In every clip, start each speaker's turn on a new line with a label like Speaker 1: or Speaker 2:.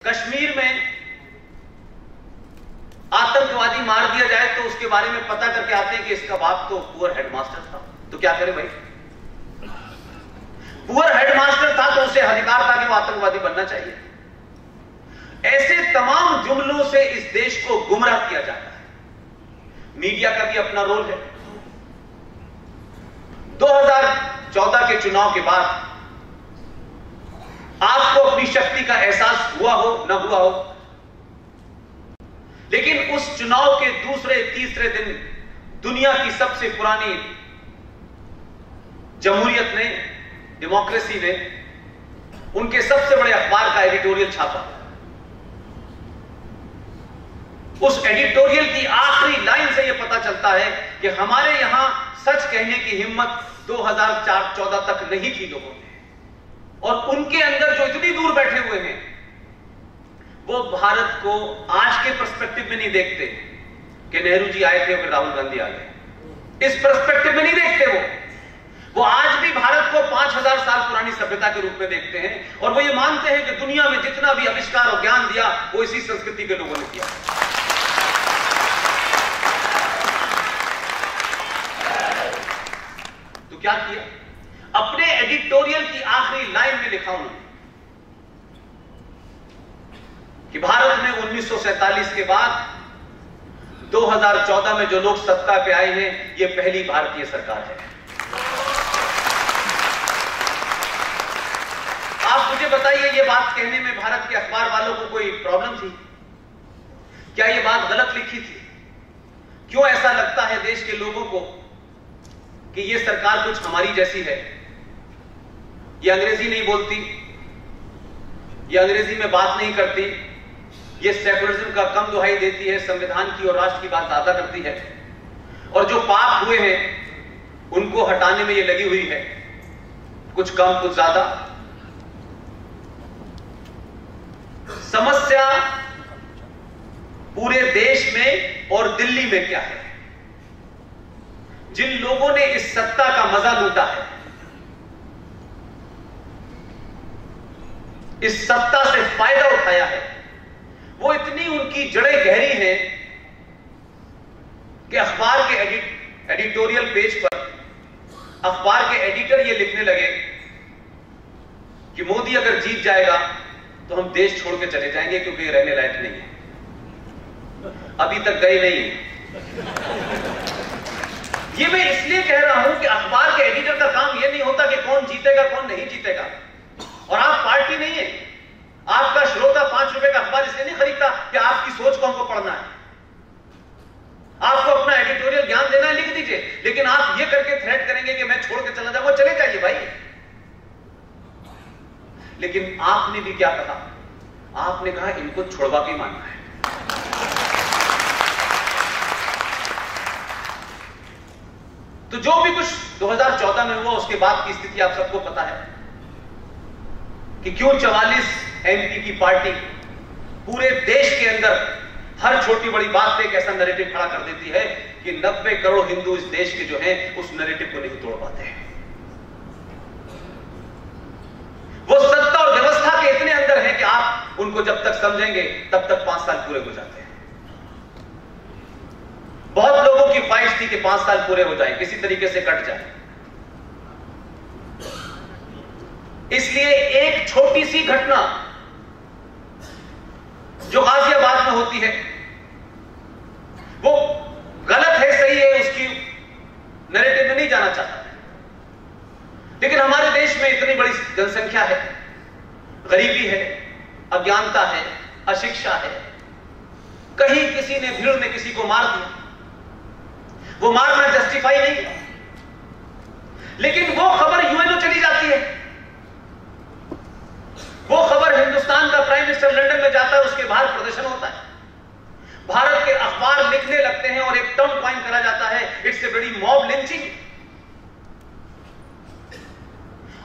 Speaker 1: कश्मीर में आतंकवादी मार दिया जाए तो उसके बारे में पता करके आते हैं कि इसका बाप तो पुअर हेडमास्टर था, तो क्या करे भाई? पुअर हेडमास्टर था तो उसे अधिकार था कि वो आतंकवादी बनना चाहिए। ऐसे तमाम जुमलों से इस देश को गुमराह किया जाता है। मीडिया का भी अपना रोल है। 2014 के चुनाव के बाद आपको अपनी शक्ति का एहसास हुआ हो न हुआ हो, लेकिन उस चुनाव के दूसरे तीसरे दिन दुनिया की सबसे पुरानी जमहूरियत ने, डेमोक्रेसी ने उनके सबसे बड़े अखबार का एडिटोरियल छापा। उस एडिटोरियल की आखिरी लाइन से यह पता चलता है कि हमारे यहां सच कहने की हिम्मत 2014 तक नहीं थी लोगों में, और उनके अंदर जो इतनी दूर बैठे हुए हैं वो भारत को आज के पर्सपेक्टिव में नहीं देखते कि नेहरू जी आए थे और फिर राहुल गांधी आ गए। इस पर्सपेक्टिव में नहीं देखते। वो आज भी भारत को 5000 साल पुरानी सभ्यता के रूप में देखते हैं, और वो ये मानते हैं कि दुनिया में जितना भी आविष्कार और ज्ञान दिया वो इसी संस्कृति के लोगों ने दिया। तो क्या किया? अपने एडिटोरियल की आखिरी लाइन में लिखा उन्होंने कि भारत में 1947 के बाद 2014 में जो लोग सत्ता पे आए हैं, ये पहली भारतीय सरकार है। आप मुझे बताइए, ये बात कहने में भारत के अखबार वालों को कोई प्रॉब्लम थी? क्या ये बात गलत लिखी थी? क्यों ऐसा लगता है देश के लोगों को कि ये सरकार कुछ हमारी जैसी है? ये अंग्रेजी नहीं बोलती, ये अंग्रेजी में बात नहीं करती, ये सेकुलरिज्म का कम दुहाई देती है, संविधान की और राष्ट्र की बात ज्यादा करती है, और जो पाप हुए हैं उनको हटाने में ये लगी हुई है, कुछ कम कुछ ज्यादा। समस्या पूरे देश में और दिल्ली में क्या है? जिन लोगों ने इस सत्ता का मजा लूटा है, इस सत्ता से फायदा उठाया है, वो इतनी उनकी जड़ें गहरी हैं कि अखबार के एडिटोरियल पेज पर अखबार के एडिटर ये लिखने लगे कि मोदी अगर जीत जाएगा तो हम देश छोड़ के चले जाएंगे क्योंकि ये रहने लायक नहीं है। अभी तक गए नहीं है। ये मैं इसलिए कह रहा हूं कि अखबार के एडिटर का काम यह नहीं होता कि कौन जीतेगा कौन नहीं जीतेगा, और आप पार्टी नहीं है। आपका श्रोता 5 रुपए का अखबार इसलिए नहीं खरीदता कि आपकी सोच को हमको पढ़ना है। आपको अपना एडिटोरियल ज्ञान देना है, लिख दीजिए, लेकिन आप ये करके थ्रेट करेंगे कि मैं छोड़ के चला जाऊंगा, चले जाइए भाई। लेकिन आपने भी क्या कहा? आपने कहा इनको छोड़वा के मानना है। तो जो भी कुछ 2014 में हुआ उसके बाद की स्थिति आप सबको पता है कि क्यों 44 एमपी की पार्टी पूरे देश के अंदर हर छोटी बड़ी बात पे एक ऐसा नैरेटिव खड़ा कर देती है कि 90 करोड़ हिंदू इस देश के जो हैं उस नैरेटिव को नहीं तोड़ पाते हैं। वो सत्ता और व्यवस्था के इतने अंदर है कि आप उनको जब तक समझेंगे तब तक 5 साल पूरे हो जाते हैं। बहुत लोगों की ख्वाहिश थी कि 5 साल पूरे हो जाए, किसी तरीके से कट जाए। इसलिए एक छोटी सी घटना जो गाजियाबाद में होती है वो गलत है सही है उसकी नैरेटिव में नहीं जाना चाहता, लेकिन हमारे देश में इतनी बड़ी जनसंख्या है, गरीबी है, अज्ञानता है, अशिक्षा है, कहीं किसी ने भीड़ में किसी को मार दिया, वो मारना जस्टिफाई नहीं है, लेकिन वो खबर यूएनओ चली जाती है, वो खबर हिंदुस्तान का प्राइम मिनिस्टर लंदन में जाता है, उसके बाहर प्रदर्शन होता है, भारत के अखबार लिखने लगते हैं और एक टर्म कॉइन करा जाता है, इट्स ए बड़ी मॉब लिंचिंग।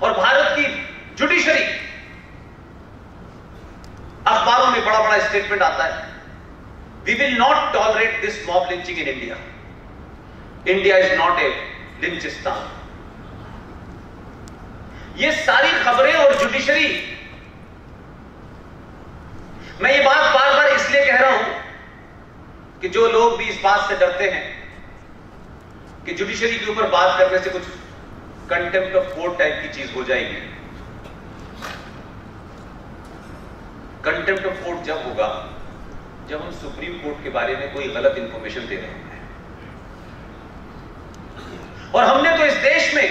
Speaker 1: और भारत की जुडिशरी अखबारों में बड़ा बड़ा स्टेटमेंट आता है, we will not tolerate this mob lynching in India, India is not a Lynchistan. ये सारी खबरें और जुडिशरी मैं ये बात बार बार इसलिए कह रहा हूं कि जो लोग भी इस बात से डरते हैं कि जुडिशरी के ऊपर बात करने से कुछ कंटेम्प्ट ऑफ कोर्ट टाइप की चीज हो जाएगी, कंटेम्प्ट ऑफ कोर्ट जब होगा जब हम सुप्रीम कोर्ट के बारे में कोई गलत इंफॉर्मेशन दे रहे हैं। और हमने तो इस देश में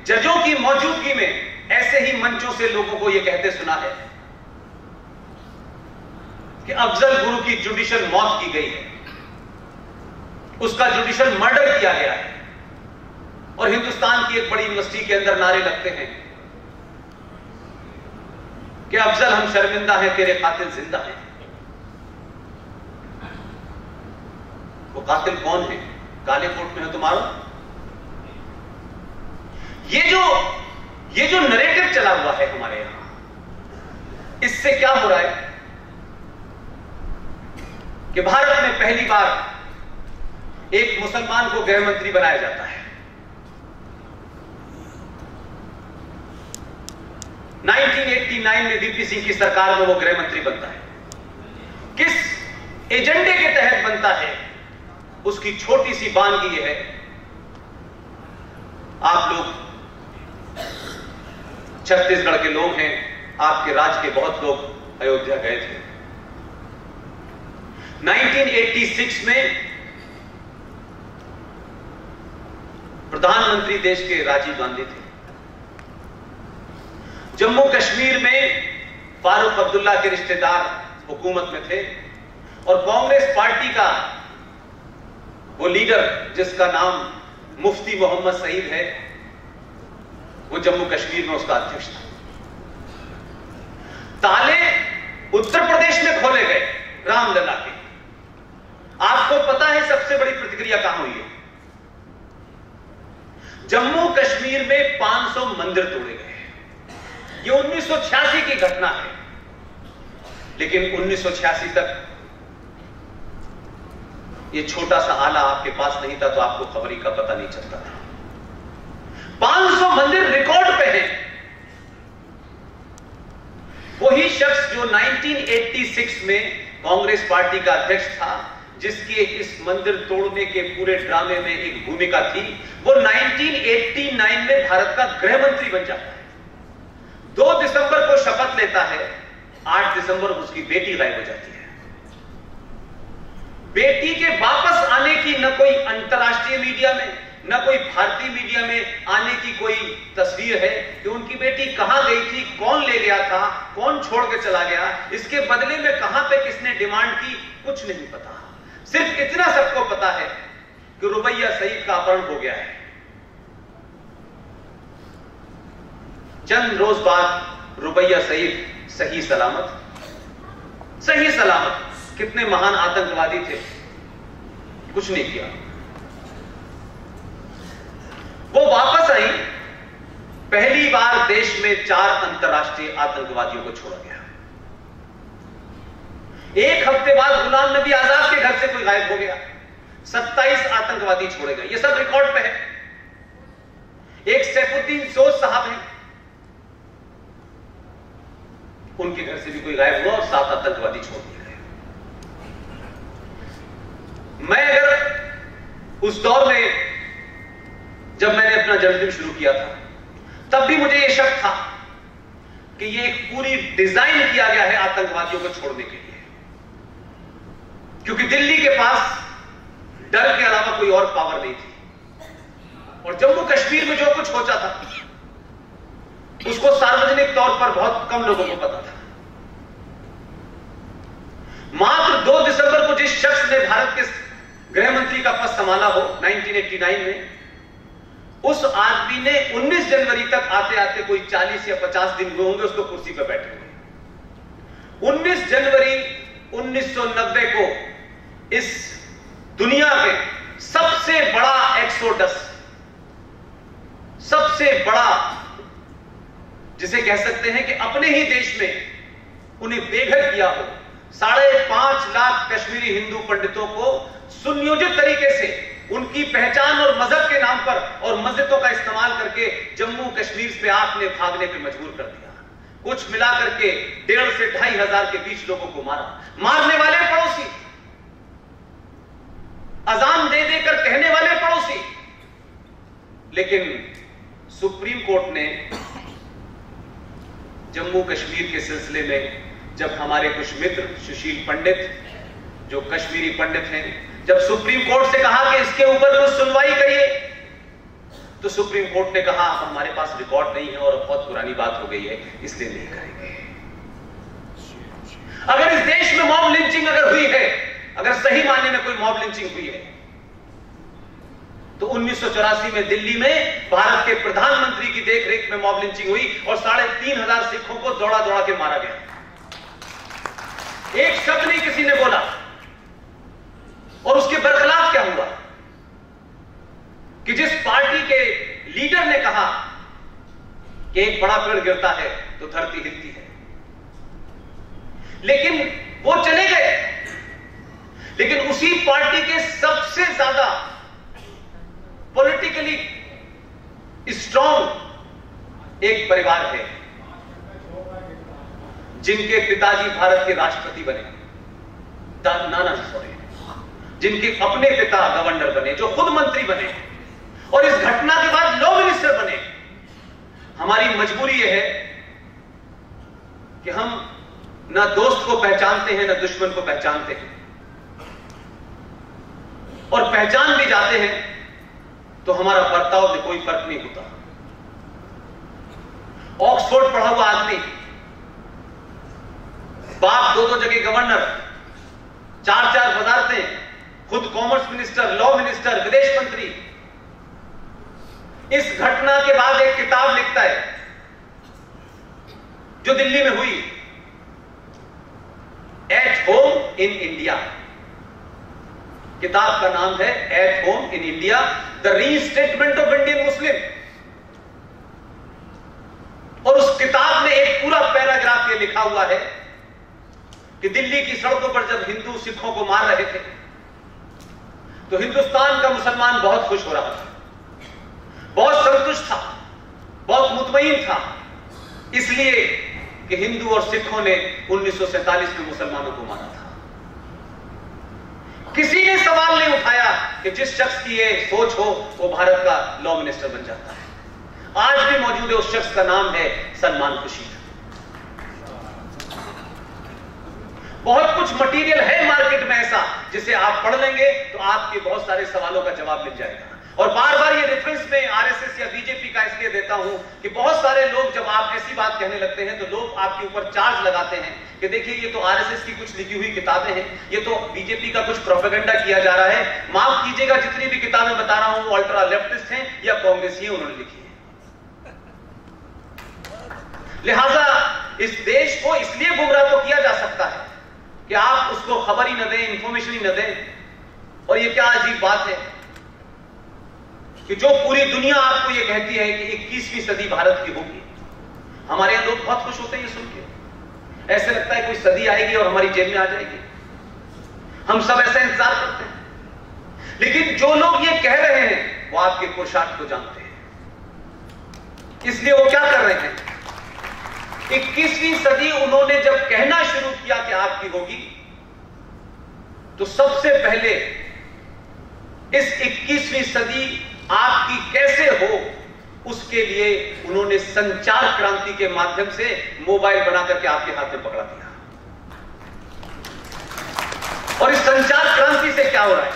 Speaker 1: जजों की मौजूदगी में ऐसे ही मंचों से लोगों को यह कहते सुना है कि अफजल गुरु की जुडिशियल मौत की गई है, उसका जुडिशियल मर्डर किया गया है, और हिंदुस्तान की एक बड़ी यूनिवर्सिटी के अंदर नारे लगते हैं कि अफजल हम शर्मिंदा हैं, तेरे कातिल जिंदा हैं। वो कातिल कौन है? काले कोट में है तुम्हारा। ये जो नरेटिव चला हुआ है हमारे यहां, इससे क्या हो रहा है कि भारत में पहली बार एक मुसलमान को गृह मंत्री बनाया जाता है। 1989 में वीपी सिंह की सरकार में वो गृह मंत्री बनता है। किस एजेंडे के तहत बनता है, उसकी छोटी सी बानगी ये है, आप लोग छत्तीसगढ़ के लोग हैं, आपके राज्य के बहुत लोग अयोध्या गए थे। 1986 में प्रधानमंत्री देश के राजीव गांधी थे। जम्मू कश्मीर में फारूक अब्दुल्ला के रिश्तेदार हुकूमत में थे, और कांग्रेस पार्टी का वो लीडर जिसका नाम मुफ्ती मोहम्मद सईद है, वो जम्मू कश्मीर में उसका अध्यक्ष था। ताले उत्तर प्रदेश में खोले गए रामलला के। आपको पता है सबसे बड़ी प्रतिक्रिया कहां हुई है? जम्मू कश्मीर में 500 मंदिर तोड़े गए। ये 1986 की घटना है, लेकिन 1986 तक ये छोटा सा आला आपके पास नहीं था, तो आपको खबरी का पता नहीं चलता था। 500 मंदिर रिकॉर्ड पे हैं। वही शख्स जो 1986 में कांग्रेस पार्टी का अध्यक्ष था, जिसके इस मंदिर तोड़ने के पूरे ड्रामे में एक भूमिका थी, वो 1989 में भारत का गृह मंत्री बन जाता है। 2 दिसंबर को शपथ लेता है, 8 दिसंबर को उसकी बेटी गायब हो जाती है। बेटी के वापस आने की न कोई अंतर्राष्ट्रीय मीडिया में, न कोई भारतीय मीडिया में आने की कोई तस्वीर है कि उनकी बेटी कहां गई थी, कौन ले गया था, कौन छोड़ के चला गया, इसके बदले में कहां पे किसने डिमांड की, कुछ नहीं पता। सिर्फ इतना सबको पता है कि रुबैया सईद का अपहरण हो गया है। चंद रोज बाद रुबैया सईद सही सलामत, कितने महान आतंकवादी थे, कुछ नहीं किया। वो वापस आई। पहली बार देश में 4 अंतर्राष्ट्रीय आतंकवादियों को छोड़ा गया। एक हफ्ते बाद गुलाम नबी आजाद के घर से कोई गायब हो गया। 27 आतंकवादी छोड़े गए। ये सब रिकॉर्ड पे है। एक सैफुद्दीन सोज साहब हैं, उनके घर से भी कोई गायब हुआ और 7 आतंकवादी छोड़ दिए गए। मैं अगर उस दौर में, जब मैंने अपना जर्नलिज्म शुरू किया था, तब भी मुझे यह शक था कि यह एक पूरी डिजाइन किया गया है आतंकवादियों को छोड़ने के लिए, क्योंकि दिल्ली के पास डर के अलावा कोई और पावर नहीं थी। और जम्मू कश्मीर में जो कुछ होता था उसको सार्वजनिक तौर पर बहुत कम लोगों को पता था। मात्र 2 दिसंबर को जिस शख्स ने भारत के गृह मंत्री का पद संभाला हो 1989 में, उस आदमी ने 19 जनवरी तक आते आते कोई 40 या 50 दिन हुए होंगे उसको कुर्सी पर बैठे हुए। 19 जनवरी 1990 को इस दुनिया में सबसे बड़ा एक्सोडस, सबसे बड़ा जिसे कह सकते हैं कि अपने ही देश में उन्हें बेघर किया हो, 5.5 लाख कश्मीरी हिंदू पंडितों को सुनियोजित तरीके से उनकी पहचान और मजहब के नाम पर और मस्जिदों का इस्तेमाल करके जम्मू कश्मीर से आपने भागने पर मजबूर कर दिया। कुछ मिला करके 1,500 से 2,500 के बीच लोगों को मारा। मारने वाले पड़ोसी, अजान दे देकर कहने वाले पड़ोसी। लेकिन सुप्रीम कोर्ट ने जम्मू कश्मीर के सिलसिले में जब हमारे कुछ मित्र सुशील पंडित जो कश्मीरी पंडित हैं, जब सुप्रीम कोर्ट से कहा कि इसके ऊपर कुछ सुनवाई करिए, तो सुप्रीम कोर्ट ने कहा हमारे पास रिकॉर्ड नहीं है और बहुत पुरानी बात हो गई है, इसलिए नहीं करेंगे। अगर इस देश में मॉब लिंचिंग अगर हुई है, अगर सही मायने में कोई मॉब लिंचिंग हुई है, तो 1984 में दिल्ली में भारत के प्रधानमंत्री की देखरेख में मॉब लिंचिंग हुई और 3,500 सिखों को दौड़ा दौड़ा के मारा गया। एक शब्द नहीं किसी ने बोला। और उसके बरखिलाफ क्या हुआ कि जिस पार्टी के लीडर ने कहा कि एक बड़ा पेड़ गिरता है तो धरती हिलती है, लेकिन वो चले गए। लेकिन उसी पार्टी के सबसे ज्यादा पॉलिटिकली स्ट्रॉन्ग एक परिवार है जिनके पिताजी भारत के राष्ट्रपति बने, जिनके अपने पिता गवर्नर बने, जो खुद मंत्री बने और इस घटना के बाद लॉ मिनिस्टर बने। हमारी मजबूरी यह है कि हम ना दोस्त को पहचानते हैं ना दुश्मन को पहचानते हैं, और पहचान भी जाते हैं तो हमारा बर्ताव में कोई फर्क नहीं होता। ऑक्सफोर्ड पढ़ा हुआ आदमी, बाप 2-2 जगह गवर्नर, 4-4 वजारतें, खुद कॉमर्स मिनिस्टर, लॉ मिनिस्टर, विदेश मंत्री, इस घटना के बाद एक किताब लिखता है जो दिल्ली में हुई, एट होम इन इंडिया। किताब का नाम है at home in India, the restatement of Indian Muslim. और उस किताब में एक पूरा पैराग्राफ ये लिखा हुआ है कि दिल्ली की सड़कों पर जब हिंदू सिखों को मार रहे थे तो हिंदुस्तान का मुसलमान बहुत खुश हो रहा था, बहुत संतुष्ट था, बहुत मुतमईन था, इसलिए कि हिंदू और सिखों ने 1947 में मुसलमानों को मारा था। किसी ने सवाल नहीं उठाया कि जिस शख्स की ये सोच हो वो भारत का लॉ मिनिस्टर बन जाता है। आज भी मौजूद है, उस शख्स का नाम है सलमान खुर्शीद। बहुत कुछ मटेरियल है मार्केट में ऐसा जिसे आप पढ़ लेंगे तो आपके बहुत सारे सवालों का जवाब मिल जाएगा। और बार बार ये रेफरेंस में आरएसएस या बीजेपी का इसलिए देता हूं कि बहुत सारे लोग जब आप ऐसी बात कहने लगते हैं तो लोग आपके ऊपर चार्ज लगाते हैं कि देखिए ये तो आरएसएस की कुछ लिखी हुई किताबें हैं, ये तो बीजेपी का कुछ प्रोपेगेंडा किया जा रहा है। माफ कीजिएगा, जितनी भी किताबें बता रहा हूं वो अल्ट्रा लेफ्टिस्ट हैं या कांग्रेसी हैं, उन्होंने लिखी है। लिहाजा इस देश को इसलिए गुमराह तो किया जा सकता है कि आप उसको खबर ही न दें, इंफॉर्मेशन ही न दें। और ये क्या अजीब बात है कि जो पूरी दुनिया आपको ये कहती है कि 21वीं सदी भारत की होगी, हमारे यहां लोग बहुत खुश होते हैं ये सुन के। ऐसे लगता है कोई सदी आएगी और हमारी जेब में आ जाएगी, हम सब ऐसा इंतजार करते हैं। लेकिन जो लोग ये कह रहे हैं वो आपके पुरुषार्थ को जानते हैं, इसलिए वो क्या कर रहे हैं। 21वीं सदी उन्होंने जब कहना शुरू किया कि आपकी होगी, तो सबसे पहले इस 21वीं सदी आपकी कैसे हो उसके लिए उन्होंने संचार क्रांति के माध्यम से मोबाइल बना करके आपके हाथ में पकड़ा दिया। और इस संचार क्रांति से क्या हो रहा है,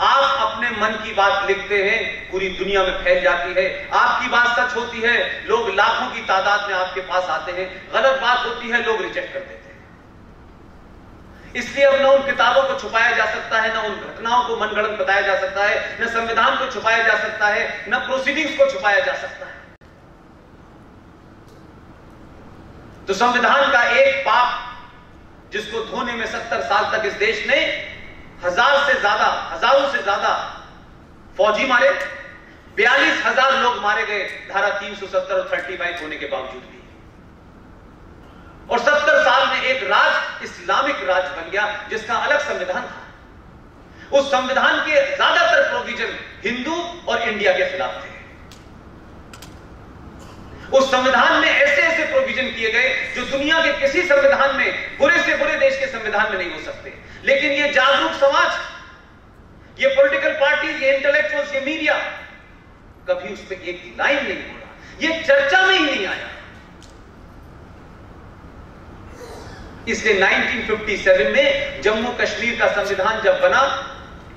Speaker 1: आप अपने मन की बात लिखते हैं, पूरी दुनिया में फैल जाती है। आपकी बात सच होती है, लोग लाखों की तादाद में आपके पास आते हैं। गलत बात होती है, लोग रिजेक्ट कर देते हैं। इसलिए अब न उन किताबों को छुपाया जा सकता है, न उन घटनाओं को मनगढ़ंत बताया जा सकता है, न संविधान को छुपाया जा सकता है, न प्रोसीडिंग्स को छुपाया जा सकता है। तो संविधान का एक पाप जिसको धोने में 70 साल तक इस देश ने हजारों से ज्यादा फौजी मारे, 42,000 लोग मारे गए धारा 370 और 35 होने के बावजूद भी। और 70 साल में एक राज इस्लामिक राज बन गया जिसका अलग संविधान था। उस संविधान के ज्यादातर प्रोविजन हिंदू और इंडिया के खिलाफ थे। उस संविधान में ऐसे ऐसे प्रोविजन किए गए जो दुनिया के किसी संविधान में, बुरे से बुरे देश के संविधान में नहीं हो सकते। लेकिन ये जागरूक समाज, ये पॉलिटिकल पार्टी, ये इंटेलेक्चुअल्स, ये मीडिया कभी उस पर एक लाइन नहीं बोला, ये चर्चा में ही नहीं आया। इसलिए 1957 में जम्मू कश्मीर का संविधान जब बना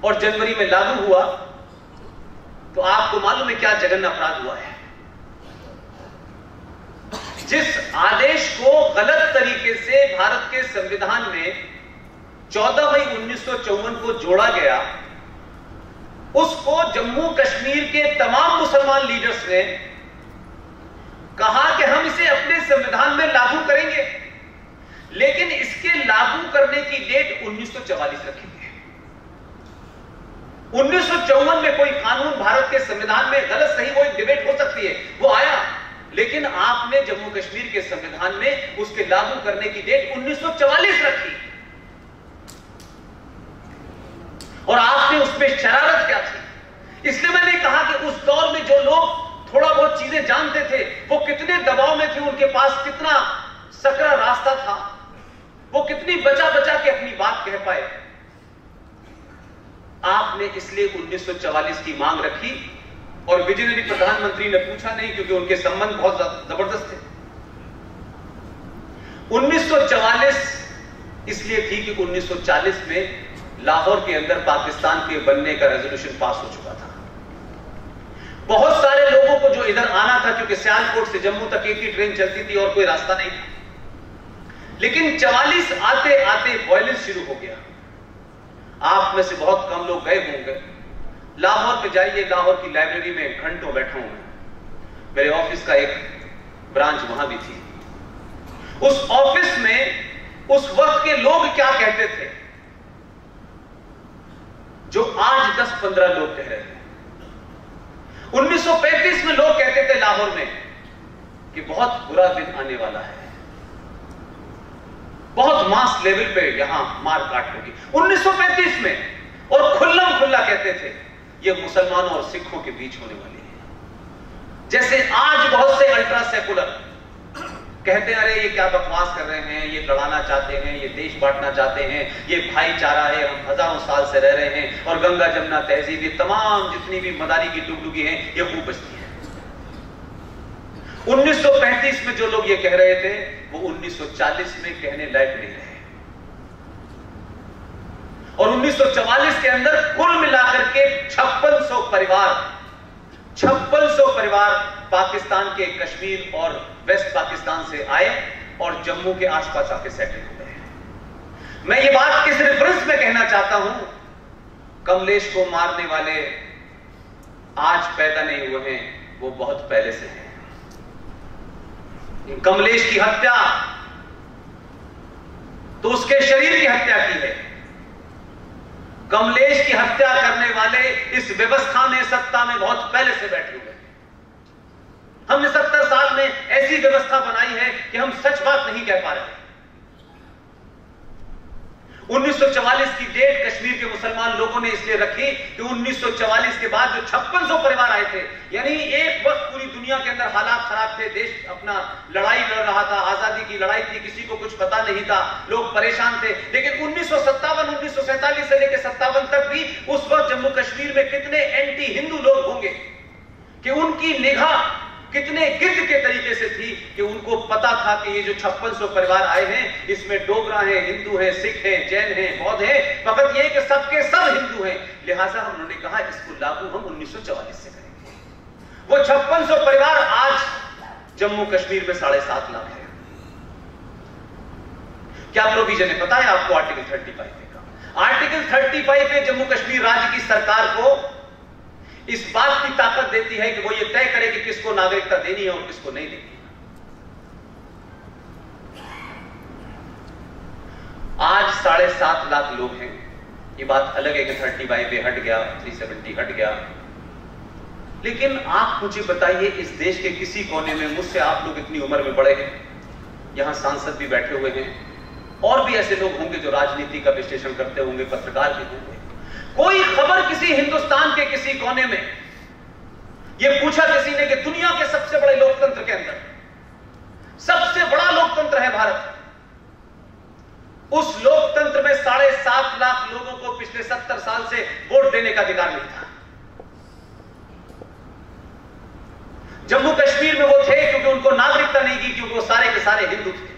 Speaker 1: और जनवरी में लागू हुआ, तो आपको मालूम है क्या जघन्य अपराध हुआ है। जिस आदेश को गलत तरीके से भारत के संविधान में 14 मई 1954 को जोड़ा गया, उसको जम्मू कश्मीर के तमाम मुसलमान लीडर्स ने कहा कि हम इसे अपने संविधान में लागू करेंगे, लेकिन इसके लागू करने की डेट 1944 रखेंगे। 1954 में कोई कानून भारत के संविधान में गलत सही, वो एक डिबेट हो सकती है, वो आया, लेकिन आपने जम्मू कश्मीर के संविधान में उसके लागू करने की डेट 1944 रखी। और आपने उसमें शरारत क्या थी? इसलिए मैंने कहा कि उस दौर में जो लोग थोड़ा बहुत चीजें जानते थे, वो कितने दबाव में थे, उनके पास कितना सकरा रास्ता था, वो कितनी बचा बचा के अपनी बात कह पाए। आपने इसलिए 1944 की मांग रखी, और विजयनरी प्रधानमंत्री ने पूछा नहीं, क्योंकि उनके संबंध बहुत जबरदस्त थे। 1944 इसलिए थी कि 1940 में लाहौर के अंदर पाकिस्तान के बनने का रेजोल्यूशन पास हो चुका था। बहुत सारे लोगों को जो इधर आना था, क्योंकि सियालकोट से जम्मू तक एक ही ट्रेन चलती थी और कोई रास्ता नहीं था, लेकिन 44 आते आते वायलेंस शुरू हो गया। आप में से बहुत कम लोग गए होंगे, लाहौर में जाइए, लाहौर की लाइब्रेरी में घंटों बैठा हूं मैं, मेरे ऑफिस का एक ब्रांच वहां भी थी। उस ऑफिस में उस वक्त के लोग क्या कहते थे, जो आज 10-15 लोग कह रहे हैं। 1935 में लोग कहते थे लाहौर में कि बहुत बुरा दिन आने वाला है, बहुत मास लेवल पे यहां मार काट होगी। 1935 में, और खुल्लम खुल्ला कहते थे ये मुसलमानों और सिखों के बीच होने वाली है। जैसे आज बहुत से अल्ट्रा सेकुलर कहते हैं, अरे ये क्या बकवास कर रहे हैं, ये लड़ाना चाहते हैं, ये देश बांटना चाहते हैं, ये भाईचारा है, हम हजारों साल से रह रहे हैं, और गंगा जमुना तहजीब, ये तमाम जितनी भी मदारी की डुगडुगी हैं, ये खूब बचती है। 1935 में जो लोग ये कह रहे थे, वो 1940 में कहने लायक नहीं रहे। और 1944 के अंदर कुल मिलाकर के 5600 परिवार पाकिस्तान के कश्मीर और वेस्ट पाकिस्तान से आए और जम्मू के आसपास आके सेटल हो गए। मैं ये बात किस रेफरेंस में कहना चाहता हूं, कमलेश को मारने वाले आज पैदा नहीं हुए हैं, वो बहुत पहले से हैं। कमलेश की हत्या तो उसके शरीर की हत्या की है। कमलेश की हत्या करने वाले इस व्यवस्था में, सत्ता में बहुत पहले से बैठे हुए हैं। हमने 70 साल में ऐसी व्यवस्था बनाई है कि हम सच बात नहीं कह पा रहे। 1944 की डेट कश्मीर के मुसलमान लोगों ने इसलिए रखी कि 1944 के बाद जो 5600 परिवार आए थे, यानी एक वक्त पूरी दुनिया के अंदर हालात खराब थे, देश अपना लड़ाई लड़ रहा था, आजादी की लड़ाई थी, किसी को कुछ पता नहीं था, लोग परेशान थे। लेकिन 1947 से लेकर 57 तक भी उस वक्त जम्मू कश्मीर में कितने एंटी हिंदू लोग होंगे कि उनकी निगाह कितने गिद्ध के तरीके से थी कि उनको पता था कि ये जो 5600 परिवार आए हैं, इसमें डोगरा हैं, हिंदू हैं, सिख हैं, जैन हैं, बौद्ध हैं, फकत ये कि सबके सब हिंदू हैं। लिहाजा उन्होंने कहा इसको लागू हम 1944 से करेंगे। वो 5600 परिवार आज जम्मू कश्मीर में 7.5 लाख है। क्या प्रोविजन है पता है आपको? आर्टिकल 35 का। आर्टिकल 35 पे जम्मू कश्मीर राज्य की सरकार को इस बात की ताकत देती है कि वो ये तय करे कि किसको नागरिकता देनी है और किसको नहीं देनी है। आज 7.5 लाख लोग हैं। ये बात अलग है कि 35 पे हट गया, 370 हट गया, लेकिन आप मुझे बताइए इस देश के किसी कोने में, मुझसे आप लोग इतनी उम्र में बड़े हैं, यहां सांसद भी बैठे हुए हैं, और भी ऐसे लोग होंगे जो राजनीति का विश्लेषण करते होंगे, पत्रकार भी होंगे, कोई खबर किसी हिंदुस्तान के किसी कोने में यह पूछा किसी ने कि दुनिया के सबसे बड़े लोकतंत्र के अंदर सबसे बड़ा लोकतंत्र है भारत, उस लोकतंत्र में 7.5 लाख लोगों को पिछले 70 साल से वोट देने का अधिकार नहीं था। जम्मू कश्मीर में वो थे क्योंकि उनको नागरिकता नहीं थी, क्योंकि वो सारे के सारे हिंदू थे,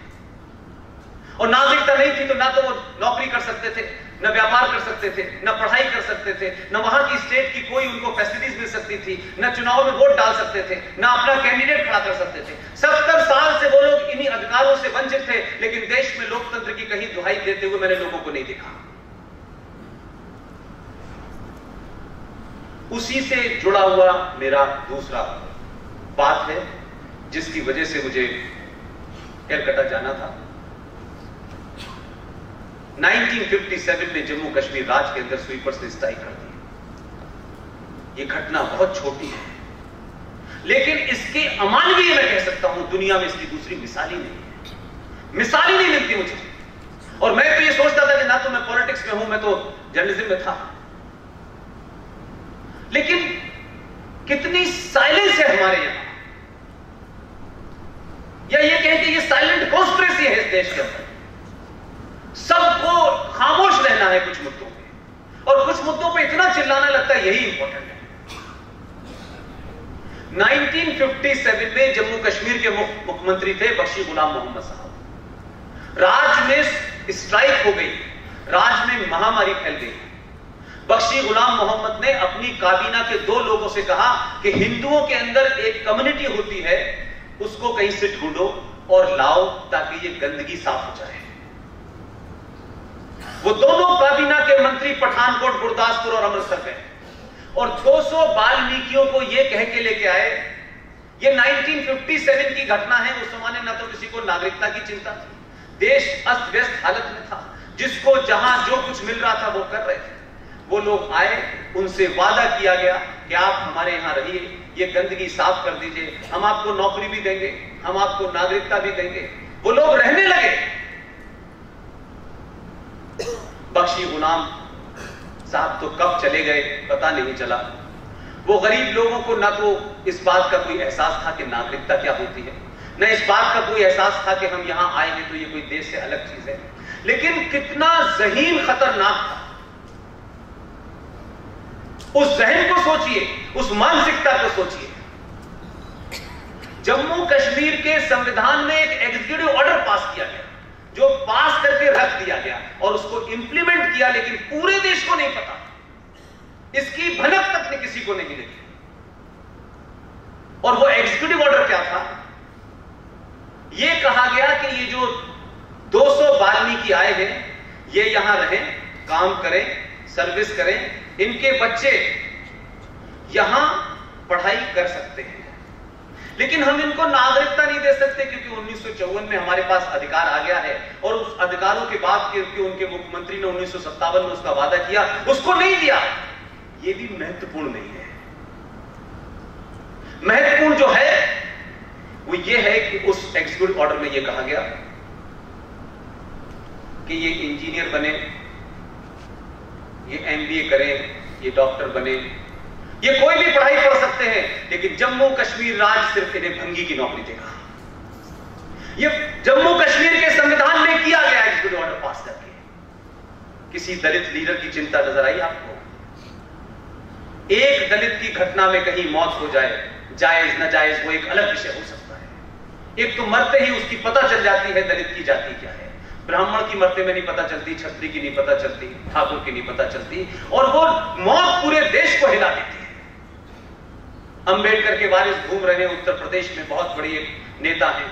Speaker 1: और नागरिकता नहीं थी तो ना तो वो नौकरी कर सकते थे, न व्यापार कर सकते थे, न पढ़ाई कर सकते थे, न वहां की स्टेट की कोई उनको फैसिलिटीज मिल सकती थी, न चुनाव में वोट डाल सकते थे, न अपना कैंडिडेट खड़ा कर सकते थे। 70 साल से वो लोग इन्हीं अधिकारों से वंचित थे, लेकिन देश में लोकतंत्र की कहीं दुहाई देते हुए मैंने लोगों को नहीं देखा। उसी से जुड़ा हुआ मेरा दूसरा बात है जिसकी वजह से मुझे कलकत्ता जाना था। 1957 में जम्मू कश्मीर राज्य के अंदर स्वीपर्स ने स्ट्राइक कर दी। यह घटना बहुत छोटी है, लेकिन इसके अमानवीय मैं कह सकता हूं दुनिया में इसकी दूसरी मिसाल ही नहीं है, मिसाल ही नहीं मिलती मुझे। और मैं तो ये सोचता था कि ना तो मैं पॉलिटिक्स में हूं, मैं तो जर्नलिज्म में था, लेकिन कितनी साइलेंस है हमारे यहां, या ये कहें कि ये साइलेंट कॉन्स्पिरेसी है इस देश के अंदर। सबको खामोश रहना है कुछ मुद्दों पे, और कुछ मुद्दों पे इतना चिल्लाना लगता है यही इंपॉर्टेंट है। 1957 में जम्मू कश्मीर के मुख्यमंत्री थे बख्शी गुलाम मोहम्मद साहब। राज्य में स्ट्राइक हो गई, राज्य में महामारी फैल गई। बख्शी गुलाम मोहम्मद ने अपनी काबीना के 2 लोगों से कहा कि हिंदुओं के अंदर एक कम्युनिटी होती है, उसको कहीं से ढूंढो और लाओ ताकि ये गंदगी साफ हो जाए। वो दोनों काबीना के मंत्री पठानकोट, गुरदासपुर और अमृतसर गए और 200 वाल्मीकियों को ये कह के लेके आए। ये 1957 की घटना है। उस जमाने ना तो किसी को नागरिकता की चिंता थी, देश अस्त व्यस्त हालत में था, जिसको जहां जो कुछ मिल रहा था वो कर रहे थे। वो लोग आए, उनसे वादा किया गया कि आप हमारे यहां रहिए, ये गंदगी साफ कर दीजिए, हम आपको नौकरी भी देंगे, हम आपको नागरिकता भी देंगे। वो लोग रहने लगे। बख्शी गुलाम साहब तो कब चले गए पता नहीं चला। वो गरीब लोगों को ना तो इस बात का कोई एहसास था कि नागरिकता क्या होती है, न इस बात का कोई एहसास था कि हम यहां आए हैं तो ये कोई देश से अलग चीज है। लेकिन कितना ज़हीन खतरनाक था, उस जहन को सोचिए, उस मानसिकता को सोचिए। जम्मू कश्मीर के संविधान में एक एग्जीक्यूटिव ऑर्डर पास किया गया, जो पास करके रख दिया गया और उसको इंप्लीमेंट किया, लेकिन पूरे देश को नहीं पता, इसकी भनक तक ने किसी को नहीं लगी। और वो एग्जीक्यूटिव ऑर्डर क्या था? यह कहा गया कि ये जो 200 वाल्मीकि आए हैं ये यहां रहें, काम करें, सर्विस करें, इनके बच्चे यहां पढ़ाई कर सकते हैं, लेकिन हम इनको नागरिकता नहीं दे सकते क्योंकि 1954 में हमारे पास अधिकार आ गया है। और उस अधिकारों के बाद क्योंकि उनके मुख्यमंत्री ने 1957 में उसका वादा किया, उसको नहीं दिया। ये भी महत्वपूर्ण नहीं है। महत्वपूर्ण जो है वो ये है कि उस एग्जीक्यूटिव ऑर्डर में ये कहा गया कि ये इंजीनियर बने, ये MBA करें, ये डॉक्टर बने, ये कोई भी पढ़ाई पढ़ सकते हैं, लेकिन जम्मू कश्मीर राज्य सिर्फ इन्हें भंगी की नौकरी देगा। ये जम्मू कश्मीर के संविधान में किया गया एग्जीक्यूटिव ऑर्डर पास करके। किसी दलित लीडर की चिंता नजर आई आपको? एक दलित की घटना में कहीं मौत हो जाए, जायज न जायज वो एक अलग विषय हो सकता है। एक तो मरते ही उसकी पता चल जाती है दलित की जाति क्या है, ब्राह्मण की मरते में नहीं पता चलती, क्षत्रिय की नहीं पता चलती, ठाकुर की नहीं पता चलती, और वो मौत पूरे देश को हिला देती है। अंबेडकर के वारिस घूम रहे हैं उत्तर प्रदेश में, बहुत बड़े नेता हैं,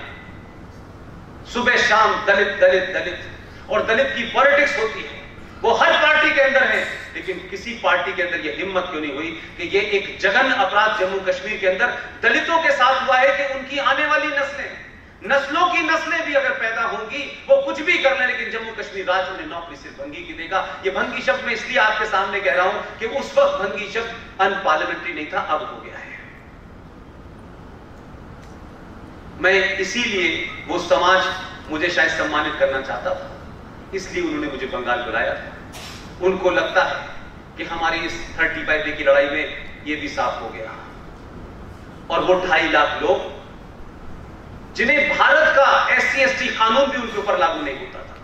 Speaker 1: सुबह शाम दलित दलित दलित, और दलित की पॉलिटिक्स होती है, वो हर पार्टी के अंदर है, लेकिन किसी पार्टी के अंदर यह हिम्मत क्यों नहीं हुई कि ये एक जघन्य अपराध जम्मू कश्मीर के अंदर दलितों के साथ हुआ है कि उनकी आने वाली नस्लों की नस्लें भी अगर पैदा होंगी वो कुछ भी कर लें, लेकिन जम्मू कश्मीर राज्य उन्हें नौकरी सिर्फ भंगी की देगा। ये भंगी शब्द मैं इसलिए आपके सामने कह रहा हूं कि उस वक्त भंगी शब्द अनपार्लियामेंट्री नहीं था, अब हो गया है। मैं इसीलिए वो समाज मुझे शायद सम्मानित करना चाहता था, इसलिए उन्होंने मुझे बंगाल बुलाया था। उनको लगता है कि हमारी इस 35 डे की लड़ाई में ये भी साफ हो गया। और वो 2.5 लाख लोग जिन्हें भारत का SC/ST कानून भी उनके ऊपर लागू नहीं होता था।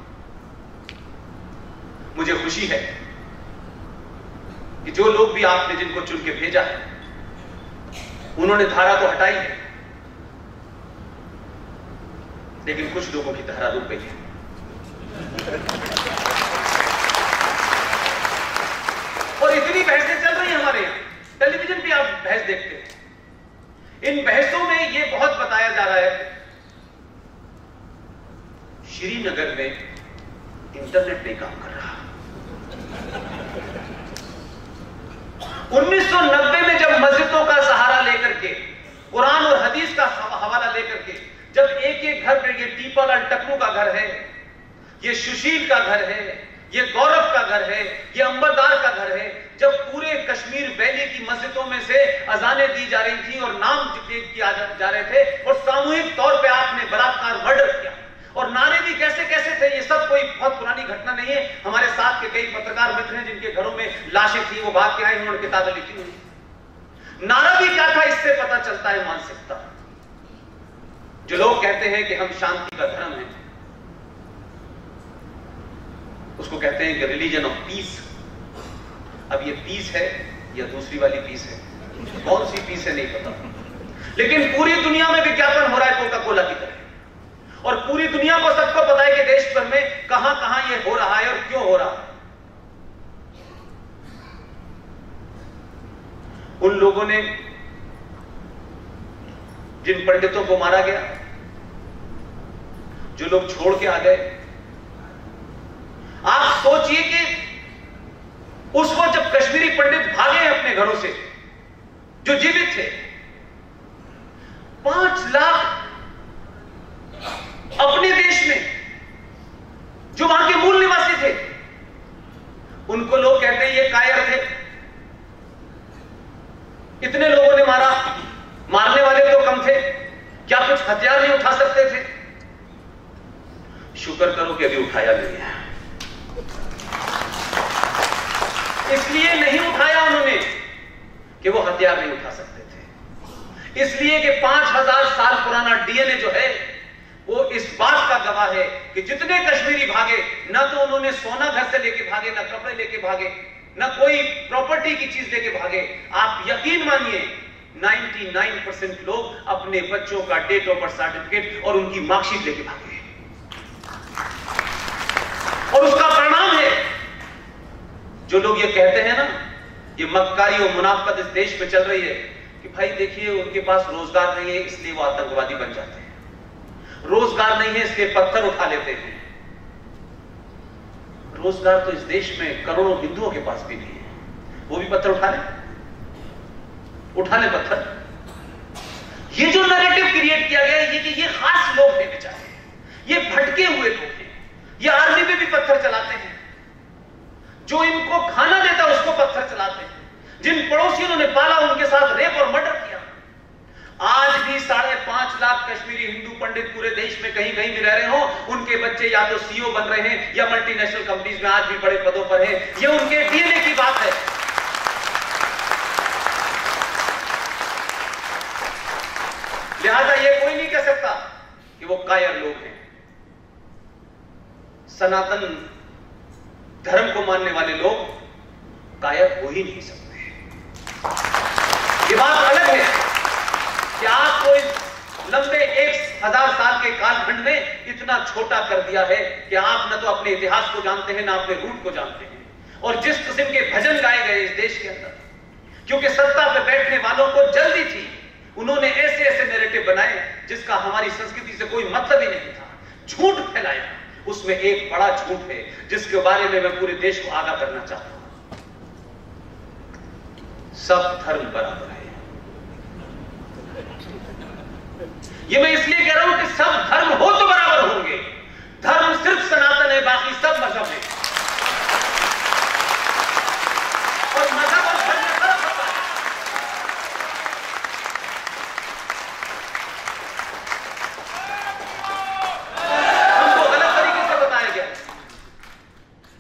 Speaker 1: मुझे खुशी है कि जो लोग भी आपने जिनको चुन के भेजा है उन्होंने धारा तो हटाई है, लेकिन कुछ लोगों की धारा रुक गई है। और इतनी बहसें चल रही हैं हमारे यहां, टेलीविजन पे आप बहस देखते हैं। इन बहसों में यह बहुत बताया जा रहा है श्रीनगर में इंटरनेट नहीं काम कर रहा। 1990 में जब मस्जिदों का सहारा लेकर के, कुरान और हदीस का हवाला लेकर के, जब एक एक घर पे, ये टीपालाल टकलू का घर है, ये सुशील का घर है, ये गौरव का घर है, ये अंबरदार का घर है, जब पूरे कश्मीर वैली की मस्जिदों में से अजानें दी जा रही थी और नाम किया जा रहे थे और सामूहिक तौर पे आपने बलात्कार, मर्डर किया और नारे भी कैसे कैसे थे, ये सब कोई बहुत पुरानी घटना नहीं है। हमारे साथ के कई पत्रकार मित्र हैं जिनके घरों में लाशें थी, वो भाग के आए, उन्होंने किताबें लिखी हुई। नारा भी क्या था इससे पता चलता है मानसिकता। जो लोग कहते हैं कि हम शांति का धर्म है, उसको कहते हैं कि रिलीजन ऑफ पीस। अब ये पीस है या दूसरी वाली पीस है, कौन सी पीस है नहीं पता, लेकिन पूरी दुनिया में विज्ञापन हो रहा है कोका कोला की तरह, और पूरी दुनिया को सबको पता है कि देश भर में कहां कहां ये हो रहा है और क्यों हो रहा है। उन लोगों ने, जिन पंडितों को मारा गया, जो लोग छोड़ के आ गए, आप सोचिए कि उस वक्त जब कश्मीरी पंडित भागे अपने घरों से, जो जीवित थे, 5 लाख अपने देश में जो वहां के मूल निवासी थे, उनको लोग कहते हैं ये कायर थे, इतने लोगों ने मारा, मारने वाले तो कम थे, क्या कुछ हथियार नहीं उठा सकते थे? शुक्र करो कि अभी उठाया नहीं है। इसलिए नहीं उठाया उन्होंने कि वो हथियार नहीं उठा सकते थे, इसलिए कि 5000 साल पुराना डीएनए जो है वो इस बात का गवाह है कि जितने कश्मीरी भागे, ना तो उन्होंने सोना घर से लेके भागे, ना कपड़े लेके भागे, ना कोई प्रॉपर्टी की चीज लेके भागे। आप यकीन मानिए 99% लोग अपने बच्चों का डेट ऑफ बर्थ सर्टिफिकेट और उनकी मार्कशीट लेके भागे, और उसका परिणाम है जो लोग ये कहते हैं ना, ये मक्कारी और मुनाफिकत इस देश में चल रही है कि भाई देखिए उनके पास रोजगार नहीं है इसलिए वो आतंकवादी बन जाते हैं, रोजगार नहीं है इसलिए पत्थर उठा लेते हैं। रोजगार तो इस देश में करोड़ों हिंदुओं के पास भी नहीं है, वो भी पत्थर उठा ले पत्थर। ये जो नैरेटिव क्रिएट किया गया है, ये कि ये खास लोग हैं बेचारे, ये भटके हुए लोग हैं, ये आर्मी में भी पत्थर चलाते हैं, जो इनको खाना देता है उसको पत्थर चलाते हैं, जिन पड़ोसियों ने पाला उनके साथ रेप और मर्डर किया। आज भी 5.5 लाख कश्मीरी हिंदू पंडित पूरे देश में कहीं कहीं भी रह रहे हो, उनके बच्चे या तो सीईओ बन रहे हैं या मल्टीनेशनल कंपनीज में आज भी बड़े पदों पर हैं। ये उनके डीएनए की बात है। लिहाजा ये कोई नहीं कह सकता कि वो कायर लोग हैं। सनातन धर्म को मानने वाले लोग कायर हो ही नहीं सकते। ये बात अलग है कि आपको इस लंबे 1000 साल के कालखंड में इतना छोटा कर दिया है कि आप न तो अपने इतिहास को जानते हैं, ना अपने रूट को जानते हैं। और जिस किस्म के भजन गाए गए इस देश के अंदर, क्योंकि सत्ता पे बैठने वालों को जल्दी थी, उन्होंने ऐसे ऐसे नैरेटिव बनाए जिसका हमारी संस्कृति से कोई मतलब ही नहीं था, झूठ फैलाया। उसमें एक बड़ा झूठ है जिसके बारे में मैं पूरे देश को आगाह करना चाहता हूं। सब धर्म बराबर है। ये मैं इसलिए कह रहा हूं कि सब धर्म हो तो बराबर होंगे। धर्म सिर्फ सनातन है, बाकी सब मजहब है। और मजहब और धर्म में फर्क होता है। हमको गलत तरीके से बताया गया,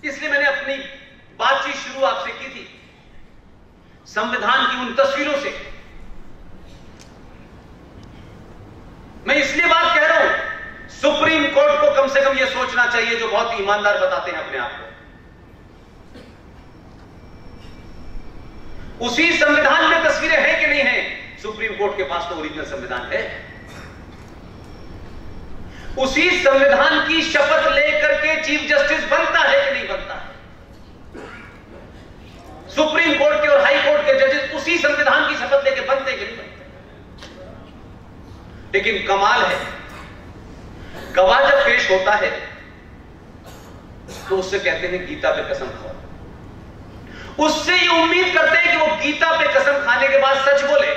Speaker 1: इसलिए मैंने अपनी बातचीत शुरू आपसे की थी संविधान की उन तस्वीरों से मैं इसलिए बात कह रहा हूं, सुप्रीम कोर्ट को कम से कम यह सोचना चाहिए, जो बहुत ईमानदार बताते हैं अपने आप को, उसी संविधान में तस्वीरें हैं कि नहीं है? सुप्रीम कोर्ट के पास तो ओरिजिनल संविधान है। उसी संविधान की शपथ लेकर के चीफ जस्टिस बनता है कि नहीं बनता है? सुप्रीम कोर्ट के और हाई कोर्ट के जजेस उसी संविधान की शपथ लेकर बनते कि नहीं बनते? लेकिन कमाल है, गवाह जब पेश होता है तो उससे कहते हैं गीता पे कसम खाओ। उससे ये उम्मीद करते हैं कि वो गीता पे कसम खाने के बाद सच बोले।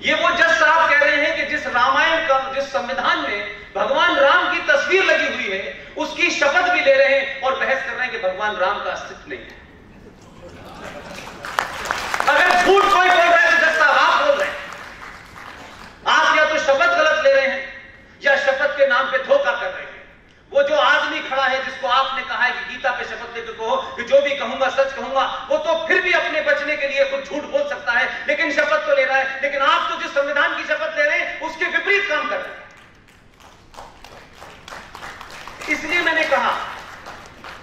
Speaker 1: ये वो जज साहब कह रहे हैं कि जिस रामायण का, जिस संविधान में भगवान राम की तस्वीर लगी हुई है, उसकी शपथ भी ले रहे हैं और बहस कर रहे हैं कि भगवान राम का अस्तित्व नहीं है। अगर झूठ कोई बोल रहा है तो जज साहब आप बोल रहे हैं। आप या तो शपथ गलत ले रहे हैं या शपथ के नाम पे धोखा कर रहे हैं। वो जो आदमी खड़ा है जिसको आपने कहा है कि गीता पे शपथ लेकर कहो कि जो भी कहूंगा सच कहूंगा, वो तो फिर भी अपने बचने के लिए कुछ झूठ बोल सकता है, लेकिन शपथ तो ले रहा है। लेकिन आप तो जिस संविधान की शपथ ले रहे हैं उसके विपरीत काम कर रहे हैं। इसलिए मैंने कहा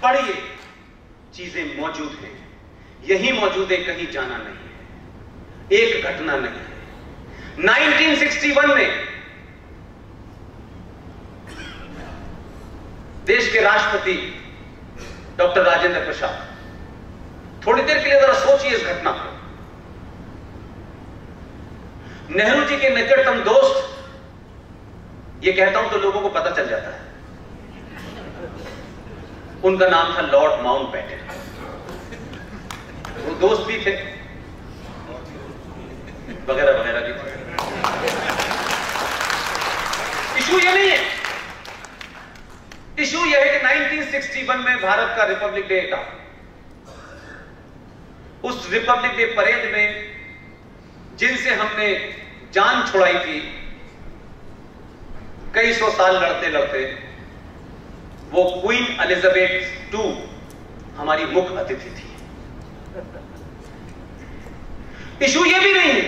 Speaker 1: पढ़िए, चीजें मौजूद हैं, यही मौजूद है, कहीं जाना नहीं है, एक घटना नहीं है। 1961 में देश के राष्ट्रपति डॉक्टर राजेंद्र प्रसाद, थोड़ी देर के लिए जरा सोचिए इस घटना को। नेहरू जी के निकटतम दोस्त, ये कहता हूं तो लोगों को पता चल जाता है, उनका नाम था लॉर्ड माउंटबेटन। वो दोस्त भी थे, वगैरह वगैरह भी थे। इशू ये नहीं है, इशू यह है कि 1961 में भारत का रिपब्लिक डे था। उस रिपब्लिक डे परेड में जिनसे हमने जान छुड़ाई थी कई सौ साल लड़ते लड़ते, वो क्वीन एलिजाबेथ II हमारी मुख्य अतिथि थी। इशू ये भी नहीं है।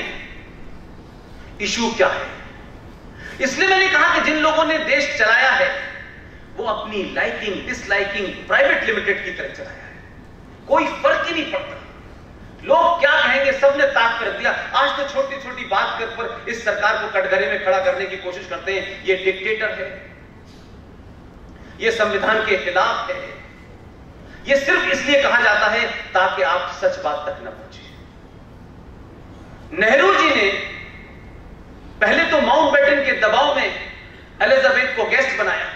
Speaker 1: इशू क्या है? इसलिए मैंने कहा कि जिन लोगों ने देश चलाया है वो अपनी लाइकिंग डिसलाइकिंग प्राइवेट लिमिटेड की तरह चलाया है, कोई फर्क ही नहीं पड़ता। लोग क्या कहेंगे सबने ताक कर दिया। आज तो छोटी छोटी बात पर इस सरकार को कटघरे में खड़ा करने की कोशिश करते हैं, ये डिक्टेटर है, ये संविधान के खिलाफ है। ये सिर्फ इसलिए कहा जाता है ताकि आप सच बात तक न पहुंचे। नेहरू जी ने पहले तो माउंटबेटन के दबाव में एलिजाबेथ को गेस्ट बनाया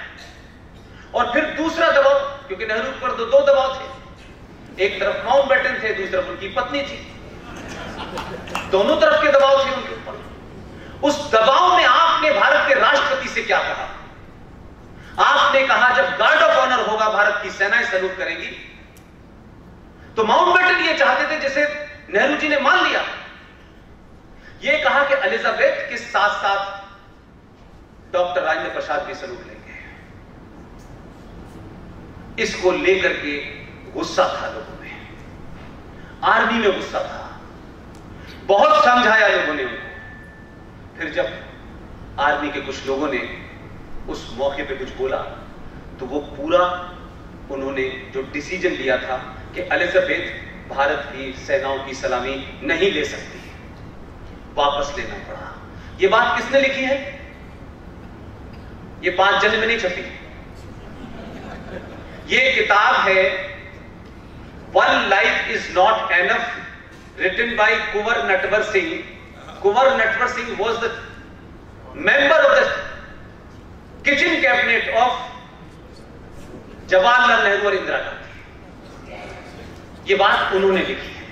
Speaker 1: और फिर दूसरा दबाव, क्योंकि नेहरू पर दो दबाव थे, एक तरफ माउंटबेटन थे, दूसरी तरफ उनकी पत्नी थी, दोनों तरफ के दबाव थे उनके ऊपर। उस दबाव में आपने भारत के राष्ट्रपति से क्या कहा? आपने कहा जब गार्ड ऑफ ऑनर होगा भारत की सेनाएं सैल्यूट करेंगी। तो माउंटबेटन ये चाहते थे, जैसे नेहरू जी ने मान लिया, ये कहा कि एलिजाबेथ के साथ साथ डॉक्टर राजेंद्र प्रसाद भी सैल्यूट लेंगे। इसको लेकर के गुस्सा था लोगों में, आर्मी में गुस्सा था, बहुत समझाया लोगों ने उनको। फिर जब आर्मी के कुछ लोगों ने उस मौके पे कुछ बोला तो वो पूरा उन्होंने जो डिसीजन लिया था कि एलिजाबेथ भारत की सेनाओं की सलामी नहीं ले सकती, वापस लेना पड़ा। ये बात किसने लिखी है? ये 5 जन में नहीं छपी। ये किताब है one life is not enough, written by Kunwar Natwar Singh. Kunwar Natwar Singh was the member of the kitchen cabinet of Jawaharlal Nehru और इंदिरा गांधी। ये बात उन्होंने लिखी है,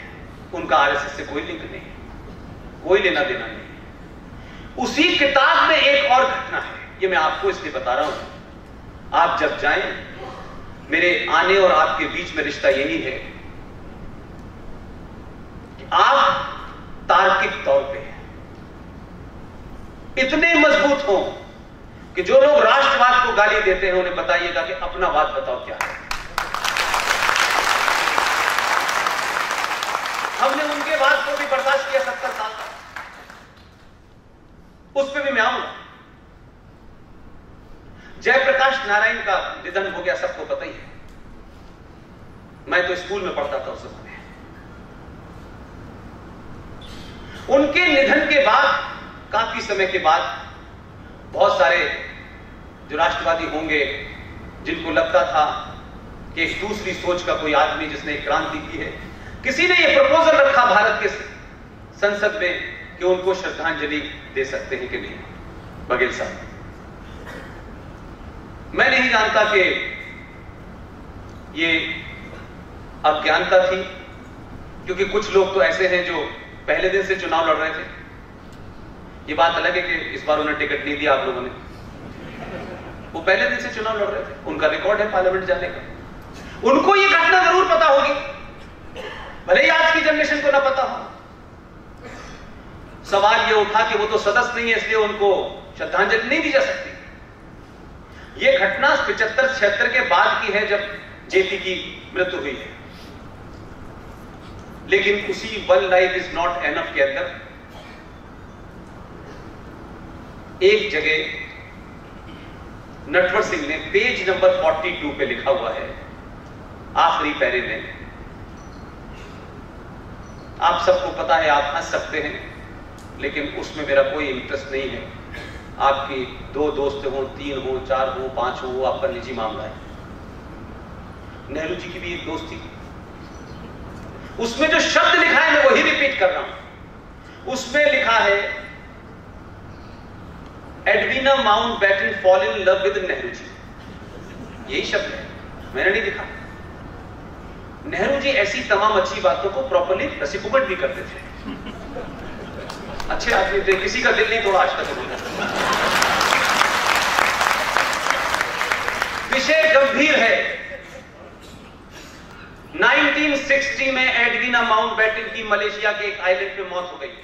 Speaker 1: उनका आरएसएस से कोई लिंक नहीं, कोई लेना देना नहीं। उसी किताब में एक और घटना है, ये मैं आपको इसलिए बता रहा हूं, आप जब जाएं, मेरे आने और आपके बीच में रिश्ता यही है कि आप तार्किक तौर पे इतने मजबूत हों कि जो लोग राष्ट्रवाद को गाली देते हैं उन्हें बताइएगा कि अपना वाद बताओ क्या है। हमने उनके वाद को भी बर्दाश्त किया 70 साल तक, उस पर भी मैं आऊंगा। निधन हो गया, सबको पता ही है। मैं तो स्कूल में पढ़ता था उस समय। उनके निधन के बाद काफी समय के बाद बहुत सारे जो राष्ट्रवादी होंगे, जिनको लगता था कि एक दूसरी सोच का कोई आदमी जिसने क्रांति की है, किसी ने यह प्रपोजल रखा भारत के संसद में कि उनको श्रद्धांजलि दे सकते हैं कि नहीं, बघेल साहब। मैं नहीं जानता कि ये अज्ञानता थी, क्योंकि कुछ लोग तो ऐसे हैं जो पहले दिन से चुनाव लड़ रहे थे। ये बात अलग है कि इस बार उन्हें टिकट नहीं दिया आप लोगों ने, वो पहले दिन से चुनाव लड़ रहे थे, उनका रिकॉर्ड है पार्लियामेंट जाने का। उनको ये घटना जरूर पता होगी, भले ही आज की जनरेशन को ना पता हो। सवाल ये उठा कि वो तो सदस्य नहीं है, इसलिए उनको श्रद्धांजलि नहीं दी जा सकती। ये घटना 75-76 के बाद की है, जब जेपी की मृत्यु हुई है। लेकिन उसी one life is not enough के अंदर एक जगह नटवर सिंह ने पेज नंबर 42 पे लिखा हुआ है, आखिरी पैरे में, आप सबको पता है, आप हंस सकते हैं, लेकिन उसमें मेरा कोई इंटरेस्ट नहीं है। आपकी 2 दोस्त हो, 3 हो, 4 हो, 5 हो, वो आपका निजी मामला है। नेहरू जी की भी एक दोस्त थी, उसमें जो शब्द लिखा है मैं वही रिपीट कर रहा हूं। उसमें लिखा है, Edwina Mountbatten fall in love with Nehru ji, यही शब्द है, मैंने नहीं लिखा। नेहरू जी ऐसी तमाम अच्छी बातों को प्रॉपर्ली रेसिप्रोकेट भी करते थे, अच्छे आदमी थे, किसी का दिल नहीं तोड़ा आज तक उन्होंने। विषय गंभीर है। 1960 में एडवीना माउंटबेटन की मलेशिया के एक आइलैंड पे मौत हो गई।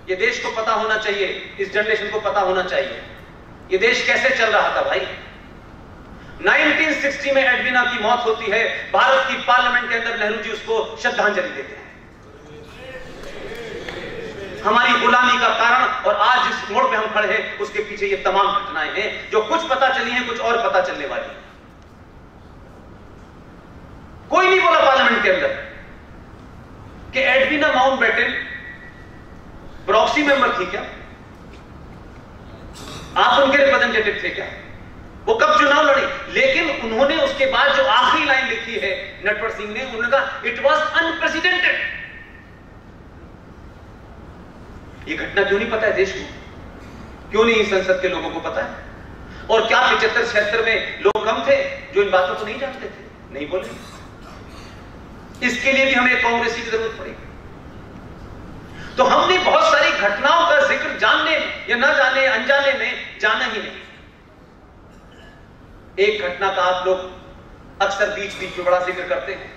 Speaker 1: ये देश को पता होना चाहिए, इस जनरेशन को पता होना चाहिए ये देश कैसे चल रहा था भाई। 1960 में एडवीना की मौत होती है, भारत की पार्लियामेंट के अंदर नेहरू जी उसको श्रद्धांजलि देते हैं। हमारी गुलामी का कारण और आज जिस मोड़ पे हम खड़े हैं उसके पीछे ये तमाम घटनाएं हैं, जो कुछ पता चली हैं, कुछ और पता चलने वाली है। कोई नहीं बोला पार्लियामेंट के अंदर कि एडवीना माउंटबेटन प्रॉक्सी मेंबर थी क्या, आप उनके रिप्रेजेंटेटिव थे क्या, वो कब चुनाव लड़ी। लेकिन उन्होंने उसके बाद जो आखिरी लाइन लिखी है नटवर सिंह ने, उन्होंने कहा इट वॉज अनप्रेसिडेंटेड। ये घटना क्यों नहीं पता है देश को, क्यों नहीं संसद के लोगों को पता है? और क्या 75-76 में लोग कम थे जो इन बातों को नहीं जानते थे, नहीं बोले? इसके लिए भी हमें कांग्रेसी की जरूरत पड़ेगी। तो हमने बहुत सारी घटनाओं का जिक्र जानने या न जाने, अनजाने में जाना ही नहीं। एक घटना का आप लोग अक्सर बीच बीच में बड़ा जिक्र करते हैं,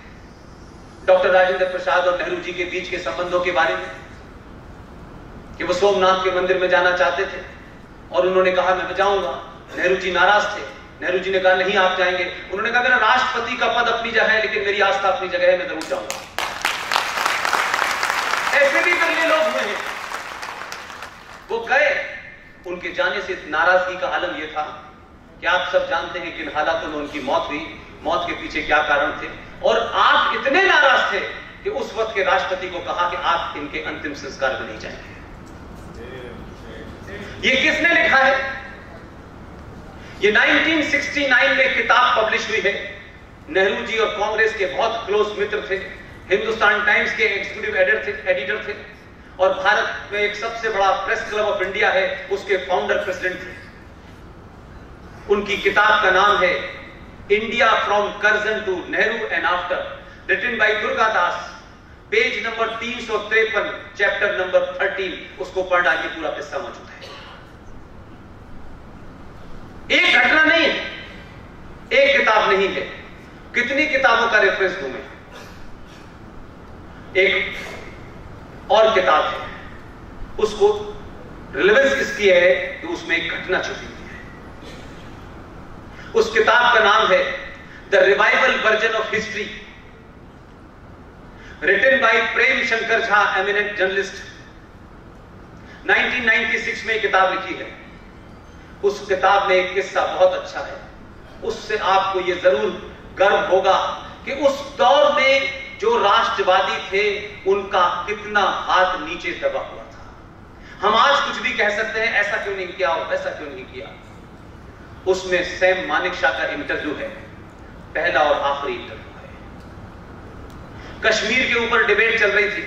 Speaker 1: डॉक्टर राजेंद्र प्रसाद और नेहरू जी के बीच के संबंधों के बारे में, कि वो सोमनाथ के मंदिर में जाना चाहते थे और उन्होंने कहा मैं जाऊंगा। नेहरू जी नाराज थे, नेहरू जी ने कहा नहीं आप जाएंगे। उन्होंने कहा मेरा राष्ट्रपति का पद अपनी जगह है, लेकिन मेरी आस्था अपनी जगह है, मैं जरूर जाऊंगा। ऐसे भी करने लोग हुए हैं। वो गए, उनके जाने से नाराजगी का आलम यह था कि आप सब जानते हैं किन हालातों में उनकी मौत हुई, मौत के पीछे क्या कारण थे। और आप इतने नाराज थे कि उस वक्त के राष्ट्रपति को कहा कि आप इनके अंतिम संस्कार में नहीं जाएंगे। ये किसने लिखा है? ये 1969 में किताब पब्लिश हुई है। नेहरू जी और कांग्रेस के बहुत क्लोज मित्र थे, हिंदुस्तान टाइम्स के एग्जीक्यूटिव एडिटर थे और भारत में एक सबसे बड़ा प्रेस क्लब ऑफ इंडिया है, उसके फाउंडर प्रेसिडेंट थे। उनकी किताब का नाम है India from Curzon to Nehru and after, written by Durga Das, page number 353, chapter number 13। उसको पढ़ना, ये पूरा किस्सा मौजूद है। एक घटना नहीं है, एक किताब नहीं है, कितनी किताबों का रेफरेंस दूं मैं। एक और किताब है, उसको रिलेवेंस इसकी है कि उसमें एक घटना छुपी हुई है। उस किताब का नाम है the revival version of history, written by Prem Shankar Jha, eminent journalist. 1996 में किताब लिखी है। उस किताब में एक किस्सा बहुत अच्छा है। उससे आपको यह जरूर गर्व होगा कि उस दौर में जो राष्ट्रवादी थे उनका कितना हाथ नीचे दबा हुआ था। हम आज कुछ भी कह सकते हैं, ऐसा क्यों नहीं किया और वैसा क्यों नहीं किया। उसमें सैम मानेकशॉ का इंटरव्यू है, पहला और आखिरी इंटरव्यू है। कश्मीर के ऊपर डिबेट चल रही थी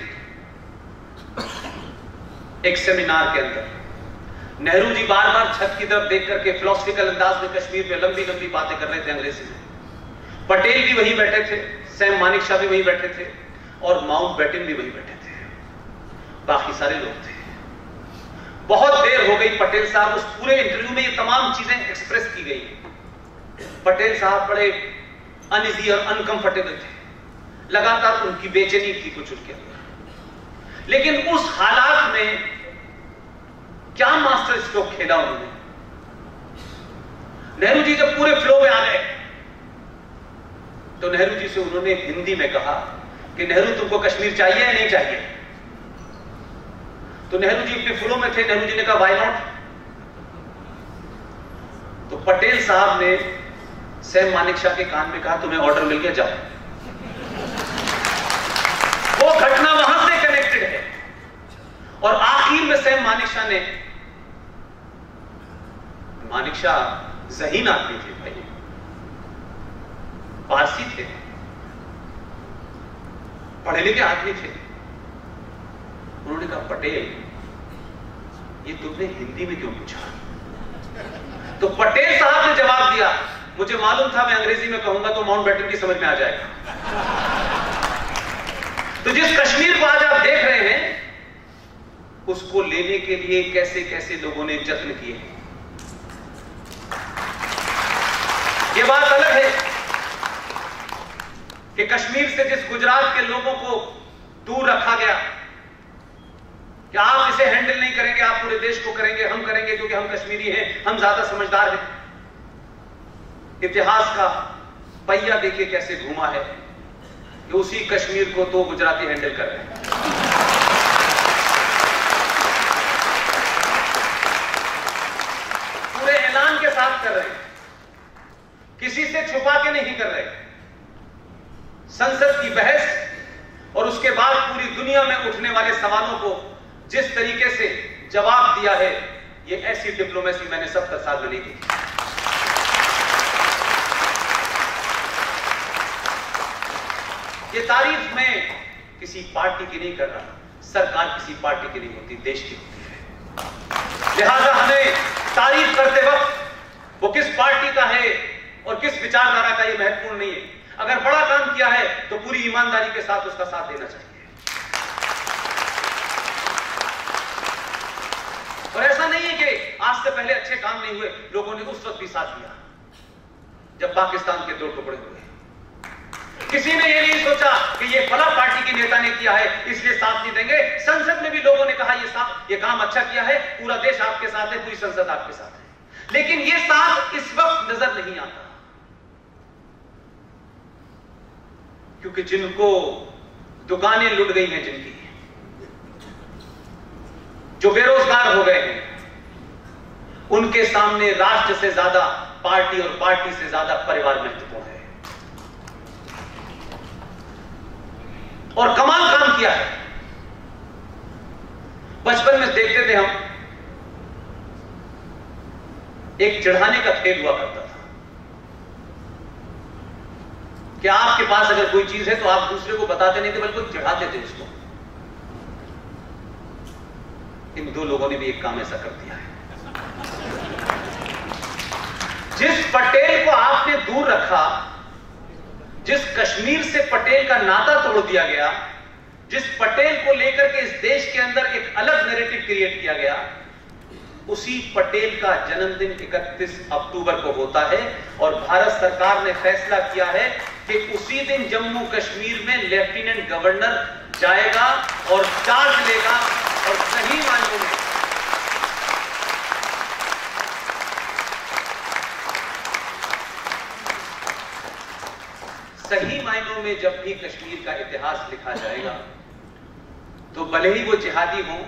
Speaker 1: एक सेमिनार के अंदर। नेहरू जी बार बार छत की तरफ देख करके फिलोसफिकल अंदाज में कश्मीर पे लंबी लंबी बातें कर रहे थे अंग्रेजी में। पटेल भी वहीं बैठे थे, सैम मानेकशॉ भी वहीं बैठे थे और माउंटबेटन भी वहीं बैठे थे, बाकी सारे लोग थे। बहुत देर हो गई। पटेल साहब, उस पूरे इंटरव्यू में ये तमाम चीजें एक्सप्रेस की गई। पटेल साहब बड़े अनइजी और अनकंफर्टेबल थे, लगातार उनकी बेचैनी थी कुछ उनके अंदर। लेकिन उस हालात में क्या मास्टर स्ट्रोक खेला उन्होंने। नेहरू जी जब पूरे फ्लो में आ गए तो नेहरू जी से उन्होंने हिंदी में कहा कि नेहरू तुमको कश्मीर चाहिए या नहीं चाहिए। तो नेहरू जी अपने फ्लो में थे, नेहरू जी ने कहा व्हाई नॉट। तो पटेल साहब ने सैम मानेकशॉ के कान में कहा तुम्हें ऑर्डर मिल गया, जाओ। वो घटना वहां से कनेक्टेड है। और आखिर में सैम मानेकशॉ ने, मानेकशॉ ज़हीन आदमी थे भाई, पारसी थे, पढ़े लिखे आदमी थे। उन्होंने कहा पटेल ये तुमने हिंदी में क्यों पूछा। तो पटेल साहब ने जवाब दिया मुझे मालूम था मैं अंग्रेजी में कहूंगा तो माउंटबेटन की समझ में आ जाएगा। तो जिस कश्मीर को आज आप देख रहे हैं उसको लेने के लिए कैसे कैसे लोगों ने जत्न किए। यह बात अलग है कि कश्मीर से जिस गुजरात के लोगों को दूर रखा गया कि आप इसे हैंडल नहीं करेंगे, आप पूरे देश को करेंगे, हम करेंगे क्योंकि हम कश्मीरी हैं, हम ज्यादा समझदार हैं। इतिहास का पहिया देखिए कैसे घूमा है कि उसी कश्मीर को तो गुजराती हैंडल कर रहे हैं। पूरे ऐलान के साथ कर रहे हैं, किसी से छुपा के नहीं कर रहे। संसद की बहस और उसके बाद पूरी दुनिया में उठने वाले सवालों को जिस तरीके से जवाब दिया है, यह ऐसी डिप्लोमेसी मैंने 70 साल में नहीं देखी। ये तारीफ मैं किसी पार्टी की नहीं कर रहा, सरकार किसी पार्टी की नहीं होती, देश की होती है। लिहाजा हमें तारीफ करते वक्त वो किस पार्टी का है और किस विचारधारा का, ये महत्वपूर्ण नहीं है। अगर बड़ा काम किया है तो पूरी ईमानदारी के साथ उसका साथ देना चाहिए। और ऐसा नहीं है कि आज से पहले अच्छे काम नहीं हुए, लोगों ने उस वक्त भी साथ दिया जब पाकिस्तान के 2 टुकड़े हुए। किसी ने यह नहीं सोचा कि ये फला पार्टी के नेता ने किया है इसलिए साथ नहीं देंगे। संसद में भी लोगों ने कहा ये काम अच्छा किया है, पूरा देश आपके साथ है, पूरी संसद आपके साथ है। लेकिन ये साथ इस वक्त नजर नहीं आता क्योंकि जिनको दुकानें लुट गई हैं, जिनकी जो बेरोजगार हो गए हैं, उनके सामने राष्ट्र से ज्यादा पार्टी और पार्टी से ज्यादा परिवार महत्वपूर्ण है। और कमाल काम किया है। बचपन में देखते थे हम, एक चढ़ाने का खेल हुआ करता था कि आपके पास अगर कोई चीज है तो आप दूसरे को बताते नहीं थे, बल्कि चढ़ाते थे उसको। इन 2 लोगों ने भी एक काम ऐसा कर दिया है। जिस पटेल को आपने दूर रखा, जिस कश्मीर से पटेल का नाता तोड़ दिया गया, जिस पटेल को लेकर के इस देश के अंदर एक अलग नैरेटिव क्रिएट किया गया, उसी पटेल का जन्मदिन 31 अक्टूबर को होता है। और भारत सरकार ने फैसला किया है कि उसी दिन जम्मू कश्मीर में लेफ्टिनेंट गवर्नर जाएगा और चार्ज लेगा और सही मायनों में जब भी कश्मीर का इतिहास लिखा जाएगा तो भले ही वो जिहादी हों,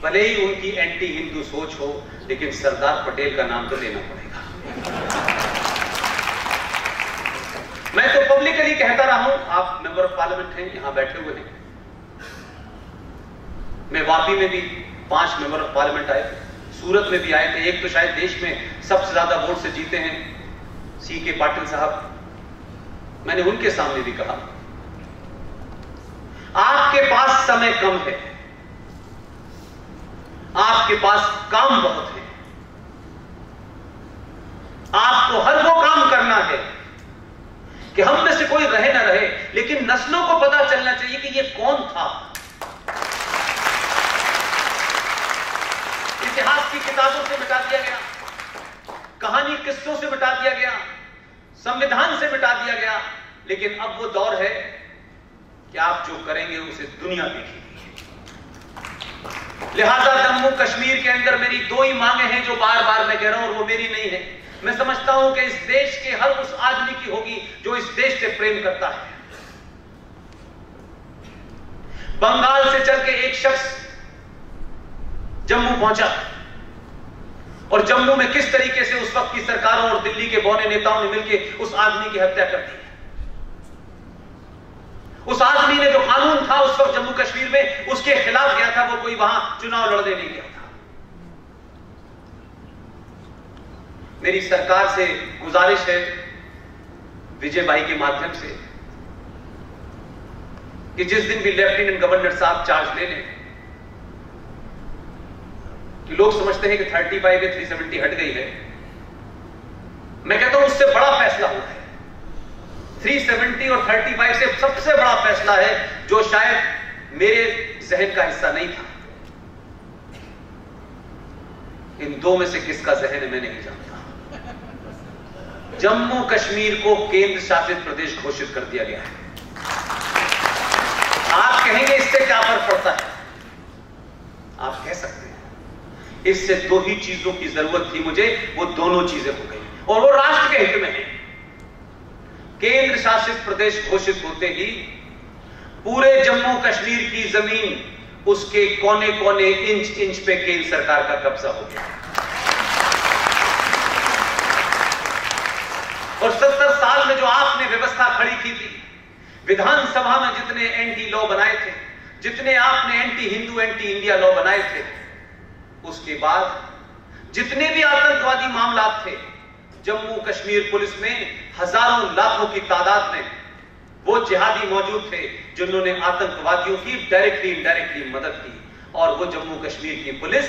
Speaker 1: भले ही उनकी एंटी हिंदू सोच हो, लेकिन सरदार पटेल का नाम तो लेना पड़ेगा। पब्लिकली कहता रहा हूं, आप मेंबर ऑफ पार्लियामेंट हैं, यहां बैठे हुए हैं। मैं वापी में भी 5 मेंबर ऑफ पार्लियामेंट आए थे, सूरत में भी आए थे। एक तो शायद देश में सबसे ज्यादा वोट से जीते हैं C.K. पाटिल साहब। मैंने उनके सामने भी कहा, आपके पास समय कम है, आपके पास काम बहुत है, आपको हर वो काम करना है कि हम में से कोई रहे ना रहे, लेकिन नस्लों को पता चलना चाहिए कि ये कौन था। इतिहास की किताबों से मिटा दिया गया, कहानी किस्सों से मिटा दिया गया, संविधान से मिटा दिया गया, लेकिन अब वो दौर है कि आप जो करेंगे उसे दुनिया देखेगी। लिहाजा जम्मू कश्मीर के अंदर मेरी 2 ही मांगे हैं जो बार बार मैं कह रहा हूं, और वो मेरी नहीं है। मैं समझता हूं कि इस देश के हर उस आदमी की होगी जो इस देश से प्रेम करता है। बंगाल से चल के एक शख्स जम्मू पहुंचा, और जम्मू में किस तरीके से उस वक्त की सरकारों और दिल्ली के बौने नेताओं ने मिलकर उस आदमी की हत्या कर दी। उस आदमी ने जो कानून था उस वक्त जम्मू कश्मीर में, उसके खिलाफ गया था, वो कोई वहां चुनाव लड़ने नहीं गया था। मेरी सरकार से गुजारिश है विजय भाई के माध्यम से कि जिस दिन भी लेफ्टिनेंट गवर्नर साहब चार्ज ले लें, कि लोग समझते हैं कि 35 या 370 हट गई है, मैं कहता हूं उससे बड़ा फैसला हुआ है। 370 और 35 से सबसे बड़ा फैसला है जो शायद मेरे जहन का हिस्सा नहीं था। इन 2 में से किसका जहन है मैं नहीं जानता। जम्मू कश्मीर को केंद्र शासित प्रदेश घोषित कर दिया गया है। आप कहेंगे इससे क्या फर्क पड़ता है? आप कह सकते हैं इससे 2 ही चीजों की जरूरत थी मुझे, वो दोनों चीजें हो गई, और वो राष्ट्र के हित में है। केंद्र शासित प्रदेश घोषित होते ही पूरे जम्मू कश्मीर की जमीन, उसके कोने कोने, इंच इंच पे केंद्र सरकार का कब्जा हो गया। और 70 साल में जो आपने व्यवस्था खड़ी की थी, विधानसभा में जितने एंटी लॉ बनाए थे, जितने आपने anti Hindu, anti India law बनाए थे, उसके बाद जितने भी आतंकवादी मामला थे, जम्मू कश्मीर पुलिस में हजारों लाखों की तादाद में वो जिहादी मौजूद थे जिन्होंने आतंकवादियों की डायरेक्टली इनडायरेक्टली मदद की, और वो जम्मू कश्मीर की पुलिस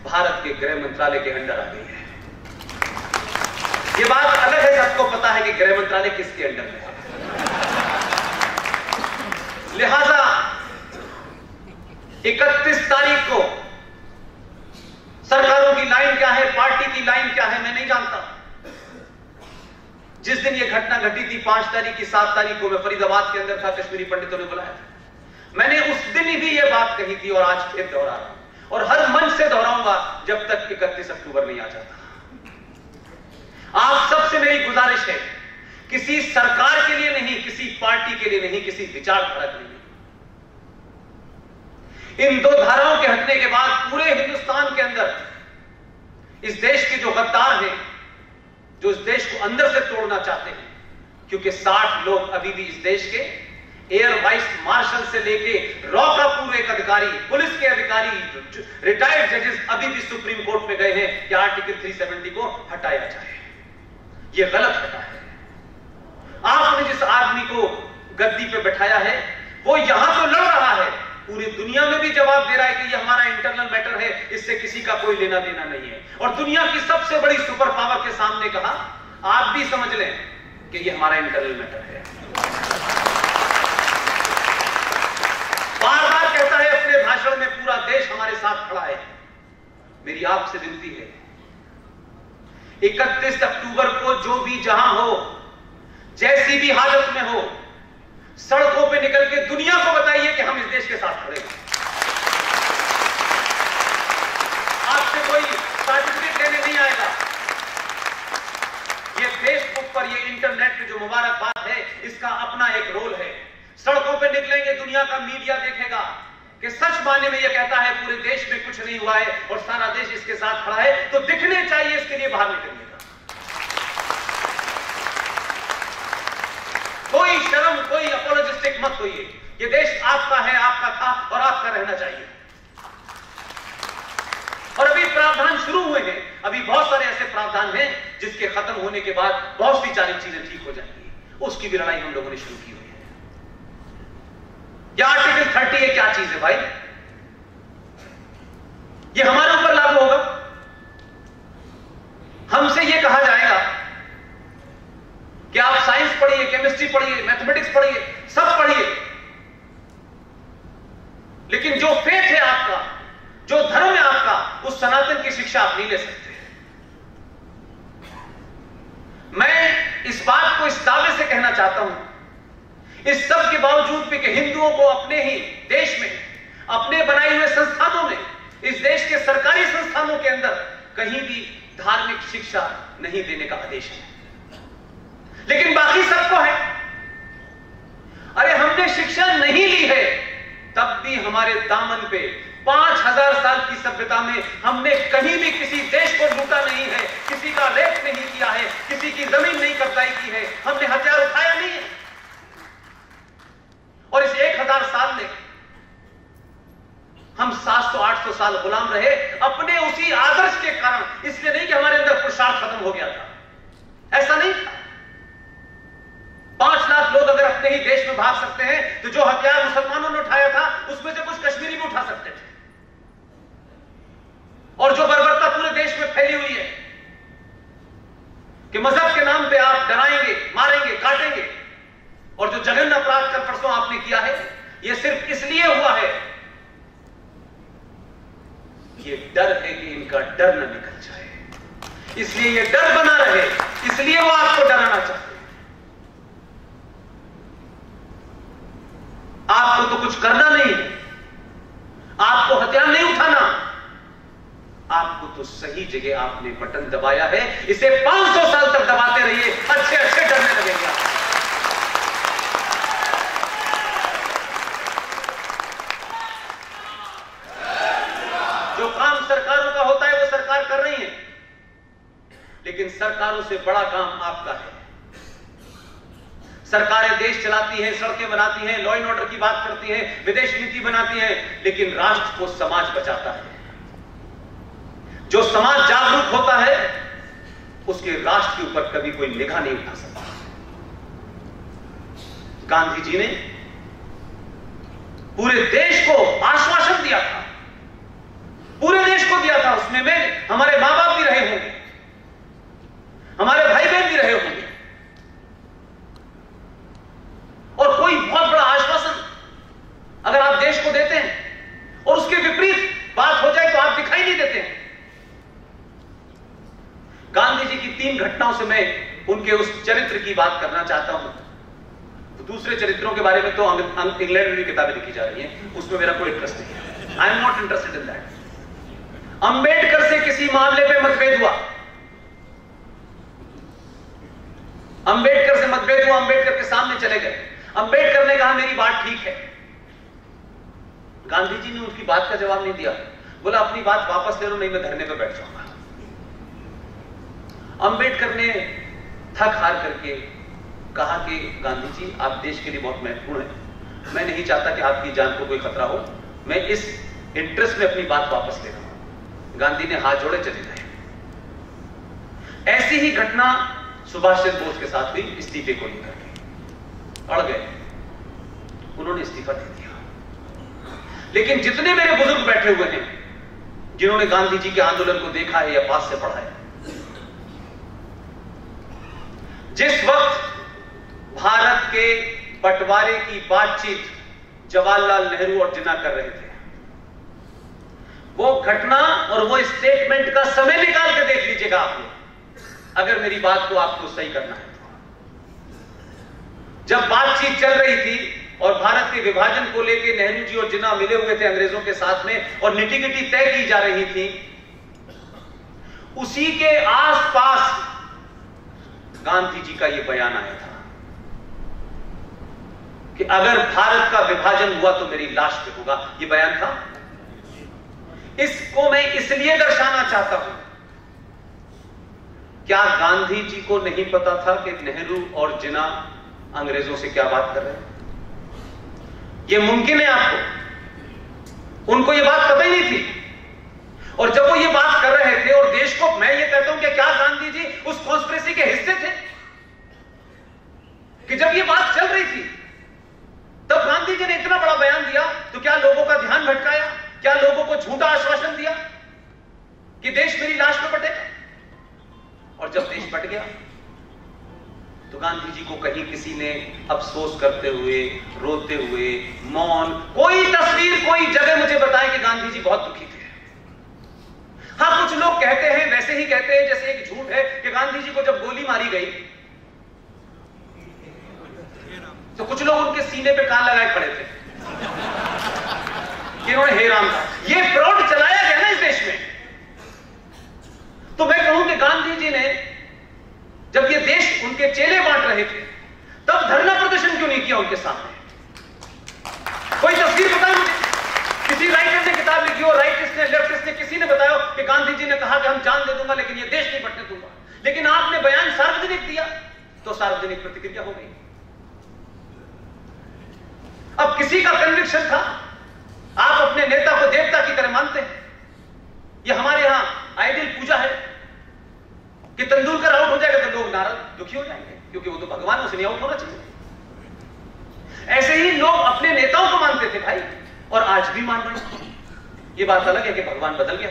Speaker 1: भारत के गृह मंत्रालय के अंडर आ गई है। ये बात अलग है, सबको पता है कि गृह मंत्रालय किसके अंडर में है। लिहाजा 31 तारीख को सरकारों की लाइन क्या है, पार्टी की लाइन क्या है, मैं नहीं जानता। जिस दिन यह घटना घटी थी 5 तारीख की 7 तारीख को मैं फरीदाबाद के अंदर था, कश्मीरी पंडितों ने बुलाया था। मैंने उस दिन भी यह बात कही थी और आज फिर दोहरा रहा हूं, और हर मंच से दोहराऊंगा जब तक 31 अक्टूबर नहीं आ जाता। आप सबसे मेरी गुजारिश है, किसी सरकार के लिए नहीं, किसी पार्टी के लिए नहीं, किसी विचारधारा के लिए नहीं, इन 2 धाराओं के हटने के बाद पूरे हिंदुस्तान के अंदर इस देश के जो गद्दार हैं, जो इस देश को अंदर से तोड़ना चाहते हैं, क्योंकि 60 लोग अभी भी इस देश के एयर वाइस मार्शल से लेके रॉ का पूरे एक अधिकारी, पुलिस के अधिकारी, रिटायर्ड जजेस अभी भी सुप्रीम कोर्ट में गए हैं कि आर्टिकल 370 को हटाया जाए। यह गलत हटा है। आपने जिस आदमी को गद्दी पे बैठाया है वो यहां तो लड़ रहा है, पूरी दुनिया में भी जवाब दे रहा है कि यह हमारा इंटरनल मैटर है, इससे किसी का कोई लेना देना नहीं है। और दुनिया की सबसे बड़ी सुपर पावर के सामने कहा, आप भी समझ लें कि यह हमारा इंटरनल मैटर है। बार बार कहता है अपने भाषण में पूरा देश हमारे साथ खड़ा है। मेरी आपसे विनती है, 31 अक्टूबर को जो भी जहां हो, जैसी भी हालत में हो, सड़कों पे निकल के दुनिया को बताइए कि हम इस देश के साथ खड़े हैं। आपसे कोई सर्टिफिकेट लेने नहीं आएगा। ये फेसबुक पर, ये इंटरनेट पे जो मुबारकबाद है, इसका अपना एक रोल है। सड़कों पे निकलेंगे, दुनिया का मीडिया देखेगा कि सच माने में ये कहता है पूरे देश में कुछ नहीं हुआ है और सारा देश इसके साथ खड़ा है, तो दिखने चाहिए, इसके लिए बाहर निकलिएगा। कोई कोई शर्म, कोई अपोलोजिस्टिक मत होइए। ये देश आपका है, आपका था और आपका रहना चाहिए। और अभी प्रावधान शुरू हुए हैं, अभी बहुत सारे ऐसे प्रावधान हैं जिसके खत्म होने के बाद बहुत सी सारी चीजें ठीक हो जाएंगी। उसकी भी लड़ाई हम लोगों ने शुरू की हुई है। ये आर्टिकल 30 ये क्या चीज है भाई? ये हमारे ऊपर लागू होगा। हमसे ये कहा जाएगा कि आप साइंस पढ़िए, केमिस्ट्री पढ़िए, मैथमेटिक्स पढ़िए, सब पढ़िए, लेकिन जो फेथ है आपका, जो धर्म है आपका, उस सनातन की शिक्षा आप नहीं ले सकते। मैं इस बात को इस दावे से कहना चाहता हूं, इस सब के बावजूद भी कि हिंदुओं को अपने ही देश में, अपने बनाए हुए संस्थानों में, इस देश के सरकारी संस्थानों के अंदर कहीं भी धार्मिक शिक्षा नहीं देने का आदेश है, लेकिन बाकी सबको है। अरे हमने शिक्षा नहीं ली है, तब भी हमारे दामन पे 5000 साल की सभ्यता में हमने कहीं भी किसी देश को लूटा नहीं है, किसी का रेप नहीं किया है, किसी की जमीन नहीं कब्जाई की है, हमने हथियार उठाया नहीं है। और इस 1000 साल में हम 700-800 साल गुलाम रहे अपने उसी आदर्श के कारण। इसलिए नहीं कि हमारे अंदर पुरुषार्थ खत्म हो गया था, ऐसा नहीं था। 5 लाख लोग अगर अपने ही देश में भाग सकते हैं, तो जो हथियार मुसलमानों ने उठाया था उसमें से कुछ कश्मीरी भी उठा सकते थे। और जो बर्बरता पूरे देश में फैली हुई है कि मजहब के नाम पे आप डराएंगे, मारेंगे, काटेंगे, और जो जघन्य अपराध कल परसों आपने किया है, यह सिर्फ इसलिए हुआ है, ये डर है कि इनका डर न निकल जाए, इसलिए ये डर बना रहे, इसलिए वो आपको डराना चाहते हैं। आपको तो कुछ करना नहीं है, आपको हथियार नहीं उठाना, आपको तो सही जगह आपने बटन दबाया है, इसे 500 साल तक दबाते रहिए, अच्छे अच्छे डरने लगेंगे आप। जो काम सरकारों का होता है वो सरकार कर रही है, लेकिन सरकारों से बड़ा काम आपका है। सरकारें देश चलाती हैं, सड़कें बनाती हैं, लॉ एंड ऑर्डर की बात करती हैं, विदेश नीति बनाती हैं, लेकिन राष्ट्र को समाज बचाता है। जो समाज जागरूक होता है उसके राष्ट्र के ऊपर कभी कोई निगाह नहीं उठा सकता। गांधी जी ने पूरे देश को आश्वासन दिया था, पूरे देश को दिया था। उसमें में हमारे मां बाप भी रहे होंगे, हमारे भाई बहन भी रहे होंगे, और कोई बहुत बड़ा आश्वासन अगर आप देश को देते हैं और उसके विपरीत बात हो जाए तो आप दिखाई नहीं देते हैं। गांधी जी की 3 घटनाओं से मैं उनके उस चरित्र की बात करना चाहता हूं। तो दूसरे चरित्रों के बारे में तो इंग्लैंड में भी किताबें लिखी जा रही हैं, उसमें मेरा कोई इंटरेस्ट नहीं है। I am not interested in that. Ambedkar से किसी मामले पे मतभेद हुआ, अंबेडकर से मतभेद हुआ, अंबेडकर के सामने चले गए, अंबेडकर ने कहा मेरी बात ठीक है। गांधी जी ने उनकी बात का जवाब नहीं दिया, बोला अपनी बात वापस ले लो, नहीं मैं धरने पे बैठ जाऊंगा। अंबेडकर ने थक हार करके कहा कि गांधी जी आप देश के लिए बहुत महत्वपूर्ण हैं, मैं नहीं चाहता कि आपकी जान को कोई खतरा हो, मैं इस इंटरेस्ट में अपनी बात वापस ले रहा हूं। गांधी ने हाथ जोड़े चले गए। ऐसी ही घटना सुभाष चंद्र बोस के साथ भी इस्तीफे को लेकर के अड़ गए, उन्होंने इस्तीफा दे दिया। लेकिन जितने मेरे बुजुर्ग बैठे हुए हैं जिन्होंने गांधी जी के आंदोलन को देखा है या पास से पढ़ा है, जिस वक्त भारत के बंटवारे की बातचीत जवाहरलाल नेहरू और जिन्ना कर रहे थे, वो घटना और वो स्टेटमेंट का समय निकाल के देख लीजिएगा आप लोग, अगर मेरी बात को आपको सही करना है तो। जब बातचीत चल रही थी और भारत के विभाजन को लेकर नेहरू जी और जिन्ना मिले हुए थे अंग्रेजों के साथ में और निटी-गिटी तय की जा रही थी, उसी के आसपास गांधी जी का यह बयान आया था कि अगर भारत का विभाजन हुआ तो मेरी लाश पे होगा। यह बयान था। इसको मैं इसलिए दर्शाना चाहता हूं, क्या गांधी जी को नहीं पता था कि नेहरू और जिन्ना अंग्रेजों से क्या बात कर रहे हैं? ये मुमकिन है आपको? उनको ये बात पता ही नहीं थी। और जब वो ये बात कर रहे थे और देश को, मैं ये कहता हूं कि क्या गांधी जी उस कॉन्स्पिरेसी के हिस्से थे? कि जब ये बात चल रही थी तब गांधी जी ने इतना बड़ा बयान दिया, तो क्या लोगों का ध्यान भटकाया? क्या लोगों को झूठा आश्वासन दिया कि देश मेरी लाश में बटेगा? और जब देश बट गया तो गांधी जी को कहीं किसी ने अफसोस करते हुए, रोते हुए, मौन, कोई तस्वीर, कोई जगह मुझे बताएं कि गांधी जी बहुत दुखी थे। हाँ, कुछ लोग कहते हैं, वैसे ही कहते हैं जैसे एक झूठ है कि गांधी जी को जब गोली मारी गई तो कुछ लोग उनके सीने पे कान लगाए खड़े थे कि उन्होंने हे राम कहा। ये फ्रॉड चलाया गया ना इस देश में। तो मैं कहूं कि गांधी जी ने जब ये देश उनके चेले बांट रहे थे तब धरना प्रदर्शन क्यों नहीं किया उनके सामने? कोई तस्वीर बताओ मुझे। किसी राइटर ने किताब लिखी हो, राइटिस्ट ने, लेफ्टिस्ट ने, किसी ने बताया कि गांधी जी ने कहा कि हम जान दे दूंगा लेकिन ये देश नहीं बटने दूंगा। लेकिन आपने बयान सार्वजनिक दिया तो सार्वजनिक प्रतिक्रिया हो गई। अब किसी का कन्विक्शन था, आप अपने नेता को देवता की तरह मानते हैं। ये हमारे यहां आइडियल पूजा है कि तेंदुलकर आउट हो जाएगा तो लोग नाराज, दुखी हो जाएंगे क्योंकि वो तो भगवान, उसे नहीं आउट होना चाहिए। ऐसे ही लोग अपने नेताओं को मानते थे भाई, और आज भी मान रहे हैं। ये बात अलग है कि भगवान बदल गया।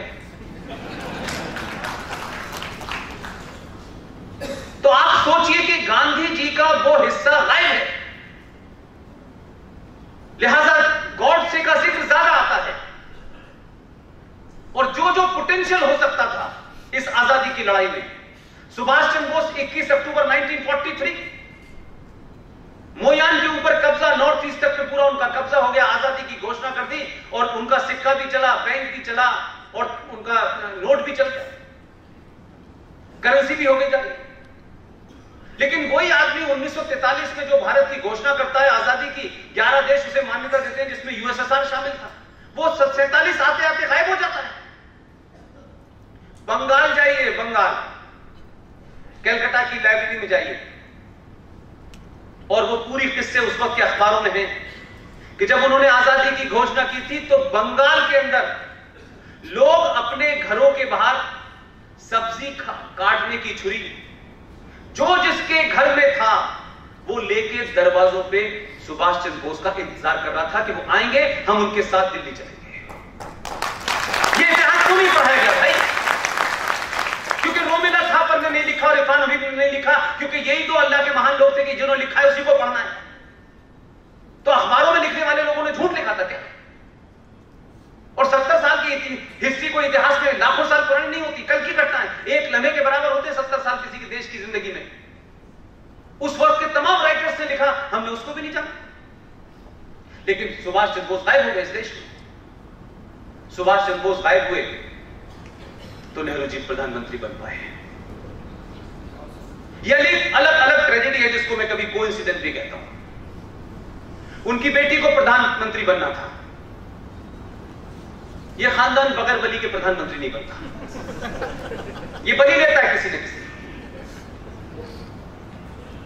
Speaker 1: तो आप सोचिए कि गांधी जी का वो हिस्सा गायब है, लिहाजा गॉडसे का जिक्र ज्यादा आता है। और जो जो पोटेंशियल हो सकता था इस आजादी की लड़ाई में, सुभाष चंद्र बोस 21 अक्टूबर 1943 मोयान के ऊपर कब्जा, नॉर्थ ईस्ट तक में पूरा उनका कब्जा हो गया, आजादी की घोषणा कर दी और उनका सिक्का भी चला, बैंक भी चला और उनका नोट भी चल गया, करेंसी भी हो गई जाती। लेकिन वही आदमी 1943 में जो भारत की घोषणा करता है आजादी की, 11 देश उसे मान्यता देते हैं जिसमें यूएसएसआर शामिल था, वो 47 आते आते गायब हो जाता है। बंगाल जाइए, बंगाल, कलकत्ता की लाइब्रेरी में जाइए और वो पूरी किस्से उस वक्त के अखबारों में हैं कि जब उन्होंने आजादी की घोषणा की थी तो बंगाल के अंदर लोग अपने घरों के बाहर सब्जी काटने की छुरी जो जिसके घर में था वो लेके दरवाजों पे सुभाष चंद्र बोस का इंतजार कर रहा था कि वो आएंगे, हम उनके साथ दिल्ली चलेंगे। ये इतिहास क्यों नहीं पढ़ाया गया भाई? क्योंकि रोमिला थापर ने नहीं लिखा और इरफान हबीब ने नहीं लिखा, क्योंकि यही दो अल्लाह के महान लोग थे कि जिन्होंने लिखा है उसी को पढ़ना है। तो अखबारों में लिखने वाले लोगों ने झूठ लिखा था क्या? और 70 साल की हिस्ट्री को इतिहास में लाखों साल पुरानी नहीं होती, कल की घटना है, एक लम्हे के बराबर होते 70 साल किसी के देश की जिंदगी में। उस वक्त के तमाम राइटर्स ने लिखा, हमने उसको भी नहीं जाना। लेकिन सुभाष चंद्र बोस गायब हो गए इस देश में। सुभाष चंद्र बोस गायब हुए तो नेहरू जी प्रधानमंत्री बन पाए। यह अलग अलग ट्रेजेडी है जिसको मैं कभी कोइंसिडेंस भी कहता हूं। उनकी बेटी को प्रधानमंत्री बनना था, यह खानदान बगैर बली के प्रधानमंत्री नहीं बनता, यह बली लेता है किसी न किसी।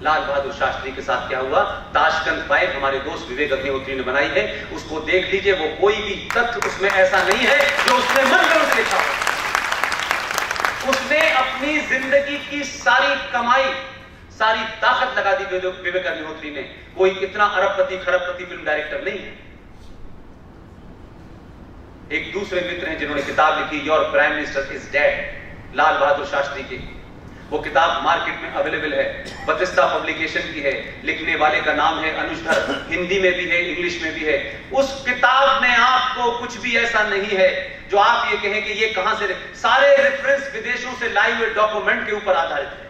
Speaker 1: लाल बहादुर शास्त्री के साथ क्या हुआ? ताशकंद फाइल हमारे दोस्त विवेक अग्निहोत्री ने बनाई है, उसको देख लीजिए। वो कोई भी तथ्य उसमें ऐसा नहीं है जो उसने मन कर उसे लिखा हो। उसने अपनी जिंदगी की सारी कमाई, सारी ताकत लगा दी विवेक अग्निहोत्री ने। कोई इतना अरबपति खरबपति फिल्म डायरेक्टर नहीं है। एक दूसरे मित्र हैं जिन्होंने किताब लिखी, your prime minister is dead, Lal Bahadur Shastri की। वो किताब मार्केट में अवेलेबल है, बतिस्ता पब्लिकेशन की है, लिखने वाले का नाम है अनुजधर, हिंदी में भी है, इंग्लिश में भी है। उस किताब में आपको कुछ भी ऐसा नहीं है जो आप ये कहें कि ये कहां से, सारे रेफरेंस विदेशों से लाए हुए डॉक्यूमेंट के ऊपर आधारित है।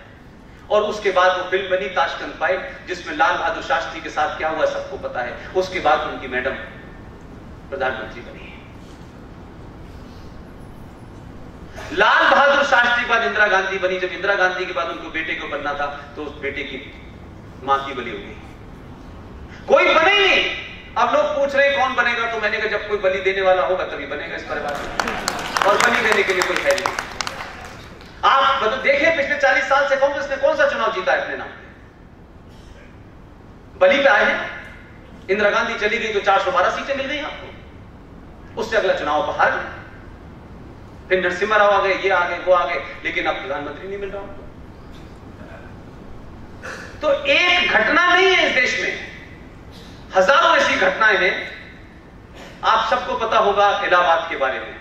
Speaker 1: और उसके बाद वो फिल्म बनी ताशकंद फाइल, जिसमें लाल बहादुर शास्त्री के साथ क्या हुआ सबको पता है। उसके बाद उनकी मैडम प्रधानमंत्री बनी। लाल बहादुर शास्त्री के बाद इंदिरा गांधी बनी। जब इंदिरा गांधी के बाद उनको बेटे को बनना था तो उस बेटे की मां की बलि हो गई। कोई बने ही नहीं। अब लोग पूछ रहे कौन बनेगा, तो मैंने कहा जब कोई बलि देने वाला होगा तभी बनेगा इस परिवार में, और बलि देने के लिए कोई है नहीं। आप देखें पिछले 40 साल से कांग्रेस ने कौन सा चुनाव जीता है अपने नाम पे? बलि पे आए हैं। इंदिरा गांधी चली गई तो 412 सीटें मिल गई आपको, उससे अगला चुनाव पर हार गए, फिर नरसिम्हा राव आ गए, ये आ गए, वो आ गए, लेकिन अब प्रधानमंत्री नहीं मिल रहा उनको। तो एक घटना नहीं है इस देश में, हजारों ऐसी घटनाएं हैं। आप सबको पता होगा इलाहाबाद के बारे में।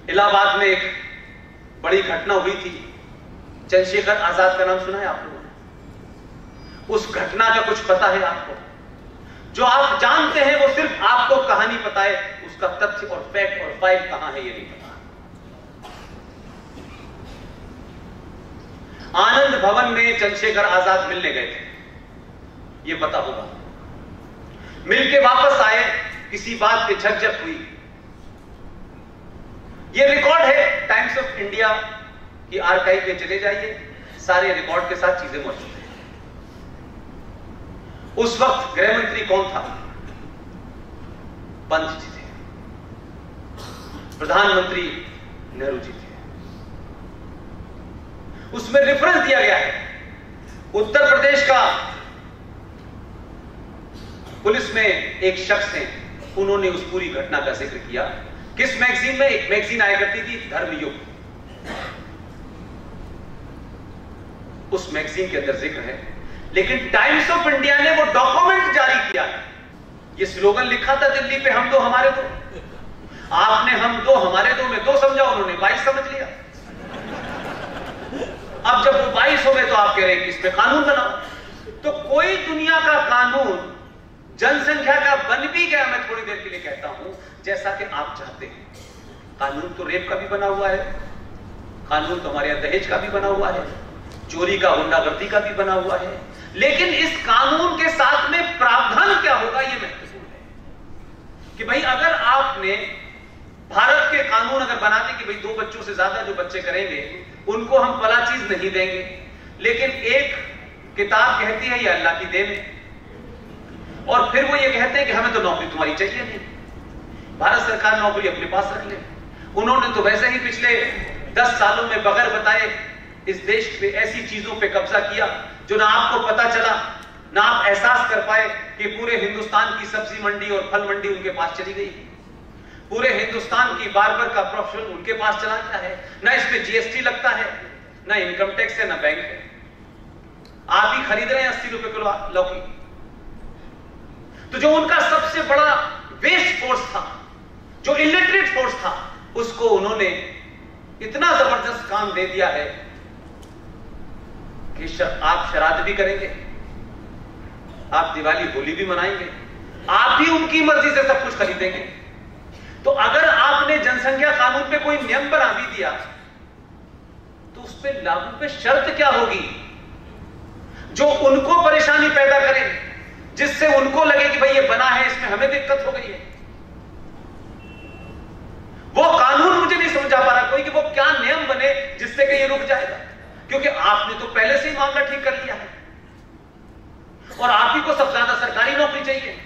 Speaker 1: इलाहाबाद में एक बड़ी घटना हुई थी, चंद्रशेखर आजाद का नाम सुना है आप लोगों ने? उस घटना का कुछ पता है आपको? जो आप जानते हैं वो सिर्फ आपको कहानी पता है, उसका तथ्य और फैक्ट और फाइल कहां है ये नहीं पता। आनंद भवन में चंद्रशेखर आजाद मिलने गए थे, ये पता होगा। मिलके वापस आए, किसी बात पे झकझक हुई। ये रिकॉर्ड है टाइम्स ऑफ इंडिया की आर्काइव में चले जाइए, सारे रिकॉर्ड के साथ चीजें मौजूद हैं। उस वक्त गृह मंत्री कौन था? पंत जी थे। प्रधानमंत्री नेहरू जी थे। उसमें रेफरेंस दिया गया है, उत्तर प्रदेश का पुलिस में एक शख्स हैं, उन्होंने उस पूरी घटना का जिक्र किया। किस मैगजीन में? एक मैगजीन आया करती थी धर्मयुग, उस मैगजीन के अंदर जिक्र है। लेकिन टाइम्स ऑफ इंडिया ने वो डॉक्यूमेंट जारी किया है। ये स्लोगन लिखा था दिल्ली पे, हम दो हमारे दो। आपने हम दो हमारे दो में दो समझा, उन्होंने 22 समझ लिया। अब जब वो 22 हो गए तो आप कह रहे हैं कि इस पे कानून बनाओ। तो कोई दुनिया का कानून जनसंख्या का बन भी गया, मैं थोड़ी देर के लिए कहता हूं, जैसा कि आप चाहते हैं। कानून तो रेप का भी बना हुआ है, कानून तो हमारे यहां दहेज का भी बना हुआ है, चोरी का, गुंडागर्दी का भी बना हुआ है। लेकिन इस कानून के साथ में प्रावधान क्या होगा ये महत्वपूर्ण है कि भाई अगर आपने भारत के कानून अगर बनाते कि भाई 2 बच्चों से ज्यादा जो बच्चे करेंगे उनको हम भला चीज नहीं देंगे, लेकिन एक किताब कहती है ये अल्लाह की देन है, और फिर वो ये कहते हैं कि हमें तो नौकरी तुम्हारी चाहिए नहीं, भारत सरकार नौकरी अपने पास रख ले। उन्होंने तो वैसे ही पिछले 10 सालों में बगैर बताए इस देश पे ऐसी चीजों पे कब्जा किया जो ना आपको पता चला, ना आप एहसास कर पाए कि पूरे हिंदुस्तान की सब्जी मंडी और फल मंडी उनके पास चली गई, पूरे हिंदुस्तान की बार्बर का प्रोफेशन उनके पास चला गया है। ना इसमें जीएसटी लगता है, ना इनकम टैक्स है, ना बैंक है। आप ही खरीद रहे हैं 80 रुपए किलो लौकी। तो जो उनका सबसे बड़ा वेस्ट फोर्स था, जो इलिटरेट फोर्स था, उसको उन्होंने इतना जबरदस्त काम दे दिया है कि आप श्राद्ध भी करेंगे, आप दिवाली होली भी मनाएंगे, आप ही उनकी मर्जी से सब कुछ खरीदेंगे। तो अगर आपने जनसंख्या कानून पे कोई नियम बना भी दिया तो उस पे लागू पे शर्त क्या होगी जो उनको परेशानी पैदा करे, जिससे उनको लगे कि भाई ये बना है इसमें हमें दिक्कत हो गई है। वो कानून मुझे नहीं समझा पा रहा कोई कि वो क्या नियम बने जिससे कि ये रुक जाएगा, क्योंकि आपने तो पहले से ही मामला ठीक कर लिया है और आप ही को सबसे ज्यादा सरकारी नौकरी चाहिए,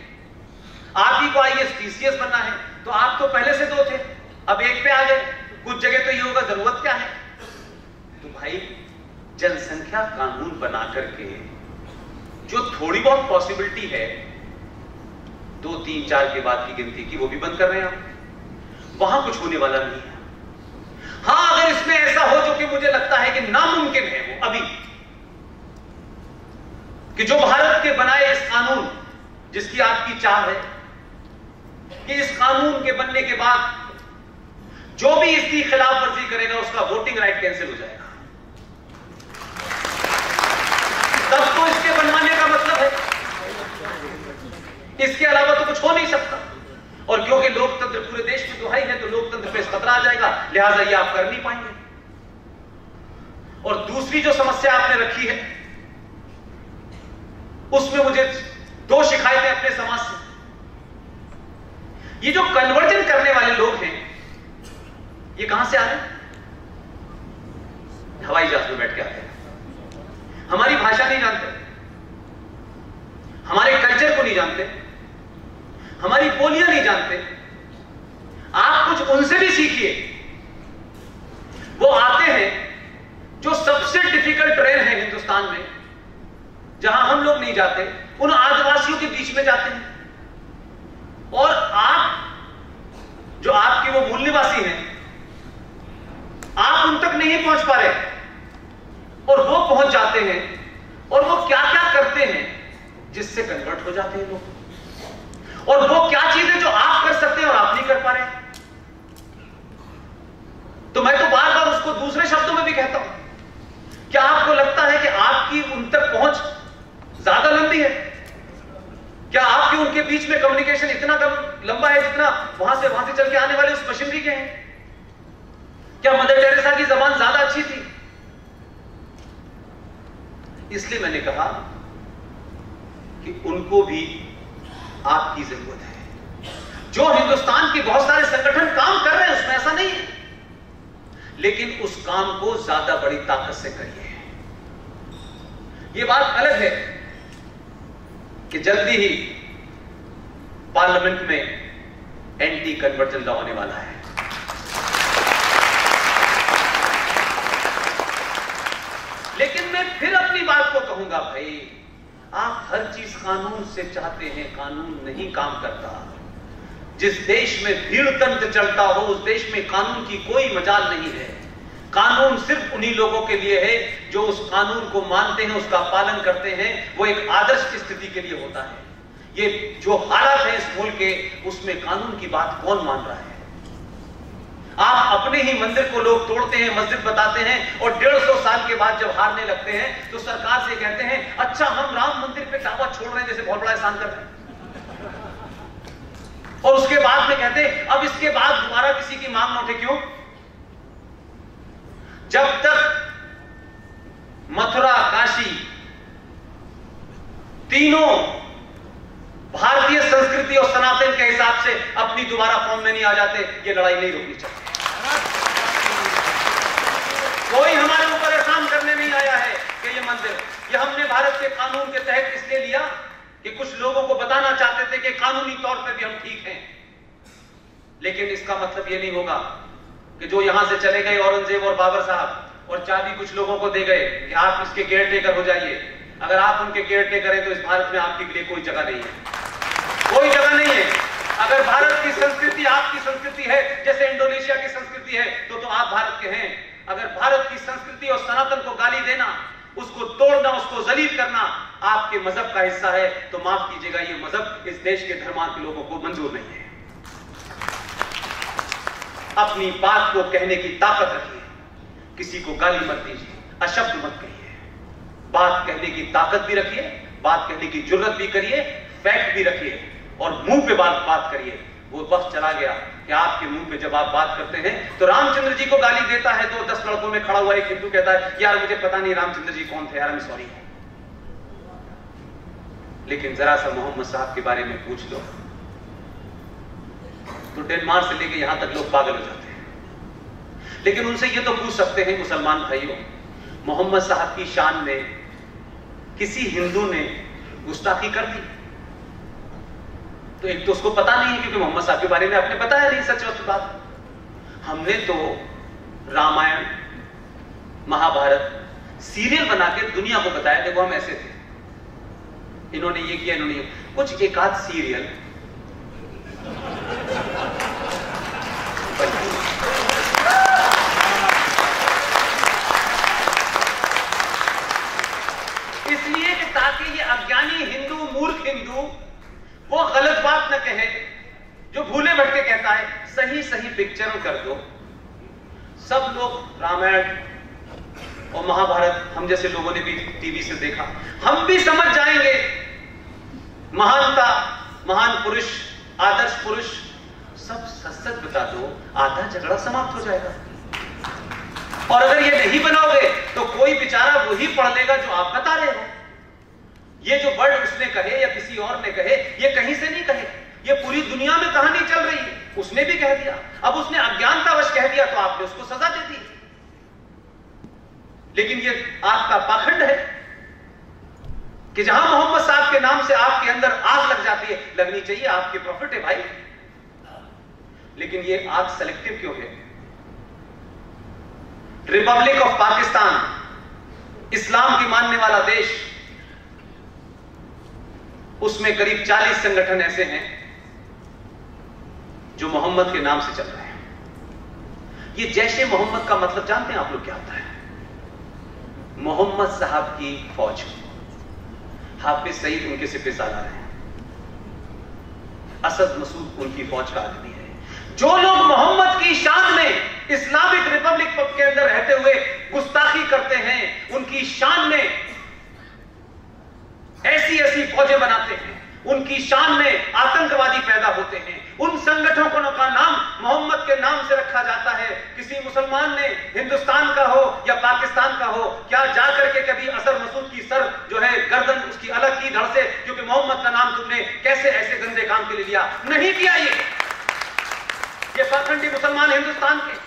Speaker 1: आप ही को आईएएस पीसीएस बनना है, तो आप तो पहले से 2 थे, अब 1 पे आ गए। कुछ जगह तो ये होगा जरूरत क्या है। तो भाई जनसंख्या कानून बना करके जो थोड़ी बहुत पॉसिबिलिटी है 2, 3, 4 के बाद की गिनती की, वो भी बंद कर रहे हैं आप, वहां कुछ होने वाला नहीं है। हां, अगर इसमें ऐसा हो जो कि मुझे लगता है कि नामुमकिन है वो अभी, कि जो भारत के बनाए इस कानून, जिसकी आपकी चाह है कि इस कानून के बनने के बाद जो भी इसकी खिलाफ वर्जी करेगा उसका वोटिंग राइट कैंसिल हो जाएगा, तब तो इसके बनवाने का मतलब है, इसके अलावा तो कुछ हो नहीं सकता। और क्योंकि लोकतंत्र पूरे देश में दुहाई है तो लोकतंत्र पे खतरा आ जाएगा, लिहाजा ये आप कर नहीं पाएंगे। और दूसरी जो समस्या आपने रखी है उसमें मुझे 2 शिकायतें अपने समाज से। ये जो कन्वर्जन करने वाले लोग हैं ये कहां से आ रहे हैं? हवाई जहाज में बैठ के आते हैं, हमारी भाषा नहीं जानते, हमारे कल्चर को नहीं जानते, हमारी बोलियां नहीं जानते। आप कुछ उनसे भी सीखिए। वो आते हैं जो सबसे डिफिकल्ट ट्रेन है हिंदुस्तान में, जहां हम लोग नहीं जाते, उन आदिवासियों के बीच में जाते हैं और आप जो आपके वो मूल निवासी हैं, आप उन तक नहीं पहुंच पा रहे और वो पहुंच जाते हैं और वो क्या क्या करते हैं जिससे कन्वर्ट हो जाते हैं लोग, और वो क्या चीजें जो आप कर सकते हैं और आप नहीं कर पा रहे। तो मैं तो बार बार उसको दूसरे शब्दों में भी कहता हूं, क्या आपको लगता है कि आपकी उन तक पहुंच ज्यादा लंबी है? क्या आपके उनके बीच में कम्युनिकेशन इतना लंबा है जितना वहां से चल के आने वाले उस मशीनरी के हैं? क्या मदर टेरेसा की जबान ज्यादा अच्छी थी? इसलिए मैंने कहा कि उनको भी आपकी जरूरत है। जो हिंदुस्तान के बहुत सारे संगठन काम कर रहे हैं उसमें ऐसा नहीं है, लेकिन उस काम को ज्यादा बड़ी ताकत से करिए। यह बात अलग है कि जल्दी ही पार्लियामेंट में एंटी कन्वर्जन लॉ आने वाला है। लेकिन मैं फिर अपनी बात को कहूंगा, भाई आप हर चीज कानून से चाहते हैं, कानून नहीं काम करता। जिस देश में भीड़ तंत्र चलता हो उस देश में कानून की कोई मजाल नहीं है। कानून सिर्फ उन्हीं लोगों के लिए है जो उस कानून को मानते हैं, उसका पालन करते हैं। वो एक आदर्श स्थिति के लिए होता है। ये जो हालात है इस मुल्क के, उसमें कानून की बात कौन मान रहा है? आप अपने ही मंदिर को लोग तोड़ते हैं, मस्जिद बताते हैं, और 150 साल के बाद जब हारने लगते हैं तो सरकार से कहते हैं अच्छा हम राम मंदिर पे दावा छोड़ रहे हैं, जैसे बहुत बड़ा एहसान कर रहे हैं। और उसके बाद में कहते हैं अब इसके बाद दोबारा किसी की मांग न उठे। क्यों? जब तक मथुरा, काशी तीनों भारतीय संस्कृति और सनातन के हिसाब से अपनी दोबारा फॉर्म में नहीं आ जाते, ये लड़ाई नहीं रोकनी चाहिए। कोई हमारे ऊपर एहसान करने नहीं आया है कि ये मंदिर, ये हमने भारत के कानून के तहत इसलिए लिया कि कुछ लोगों को बताना चाहते थे कि कानूनी तौर पर भी हम ठीक हैं। लेकिन इसका मतलब ये नहीं होगा कि जो यहां से चले गए औरंगजेब और बाबर साहब और चाबी कुछ लोगों को दे गए कि आप इसके केयर टेकर हो जाइए। अगर आप उनके केयर टेकर हैं तो इस भारत में आपके लिए कोई जगह नहीं है, कोई जगह नहीं है। अगर भारत की संस्कृति आपकी संस्कृति है जैसे इंडोनेशिया की संस्कृति है तो आप भारत के हैं। अगर भारत की संस्कृति और सनातन को गाली देना, उसको तोड़ना, उसको जलील करना आपके मजहब का हिस्सा है तो माफ कीजिएगा, ये मजहब इस देश के धर्मांध के लोगों को मंजूर नहीं है। अपनी बात को कहने की ताकत रखिए, किसी को गाली मत दीजिए, अशब्द मत कहिए। बात कहने की ताकत भी रखिए, बात कहने की जुर्रत भी करिए, फैक्ट भी रखिए और मुंह पे बात करिए। वो वक्त चला गया कि आपके मुंह पे जब आप बात करते हैं तो रामचंद्र जी को गाली देता है तो 10 लड़कों में खड़ा हुआ एक हिंदू कहता है यार मुझे पता नहीं रामचंद्र जी कौन थे, यार मैं सॉरी। लेकिन जरा सा मोहम्मद साहब के बारे में पूछ लो तो डेनमार्क से लेके यहां तक लोग पागल हो जाते हैं। लेकिन उनसे ये तो पूछ सकते हैं मुसलमान भाइयों, मोहम्मद साहब की शान में किसी हिंदू ने गुस्ताखी कर दी? तो एक तो उसको पता नहीं है क्योंकि मोहम्मद साहब के बारे में आपने बताया नहीं सच बात। हमने तो रामायण, महाभारत सीरियल बना के दुनिया को बताया देखो हम ऐसे थे, इन्होंने ये किया, इन्होंने ये। कुछ एक आध सीरियल इसलिए कि ताकि ये अज्ञानी हिंदू, मूर्ख हिंदू वो गलत बात न कहे, जो भूले भटके कहता है सही सही पिक्चर कर दो। सब लोग रामायण और महाभारत हम जैसे लोगों ने भी टीवी से देखा, हम भी समझ जाएंगे महानता, महान पुरुष, आदर्श पुरुष, सब सच बता दो, आधा झगड़ा समाप्त हो जाएगा। और अगर ये नहीं बनाओगे तो कोई बेचारा वही पढ़ लेगा जो आप बता रहे हो। ये जो वर्ड उसने कहे या किसी और ने कहे, ये कहीं से नहीं कहे, ये पूरी दुनिया में कहानी चल रही है, उसने भी कह दिया। अब उसने अज्ञानतावश कह दिया तो आपने उसको सजा दे दी। लेकिन ये आपका पाखंड है कि जहां मोहम्मद साहब के नाम से आपके अंदर आग लग जाती है, लगनी चाहिए, आपके प्रॉफिट है भाई। लेकिन ये आग सेलेक्टिव क्यों है? रिपब्लिक ऑफ पाकिस्तान, इस्लाम की मानने वाला देश, उसमें करीब 40 संगठन ऐसे हैं जो मोहम्मद के नाम से चल रहे हैं। ये जैशे मोहम्मद का मतलब जानते हैं आप लोग क्या होता है? मोहम्मद साहब की फौज, हाफिज सईद उनके सिपहसालार हैं, असद मसूद उनकी फौज का आदमी है। जो लोग मोहम्मद की शान में इस्लामिक रिपब्लिक के अंदर रहते हुए गुस्ताखी करते हैं, उनकी शान में ऐसी ऐसी फौजें बनाते हैं, उनकी शान में आतंकवादी पैदा होते हैं, उन संगठनों का नाम मोहम्मद के नाम से रखा जाता है। किसी मुसलमान ने हिंदुस्तान का हो या पाकिस्तान का हो, क्या जाकर के कभी असद मसूद की सर जो है गर्दन उसकी अलग की धड़ से, क्योंकि मोहम्मद का नाम तुमने कैसे ऐसे गंदे काम के लिए लिया? नहीं किया। ये पाखंडी मुसलमान हिंदुस्तान के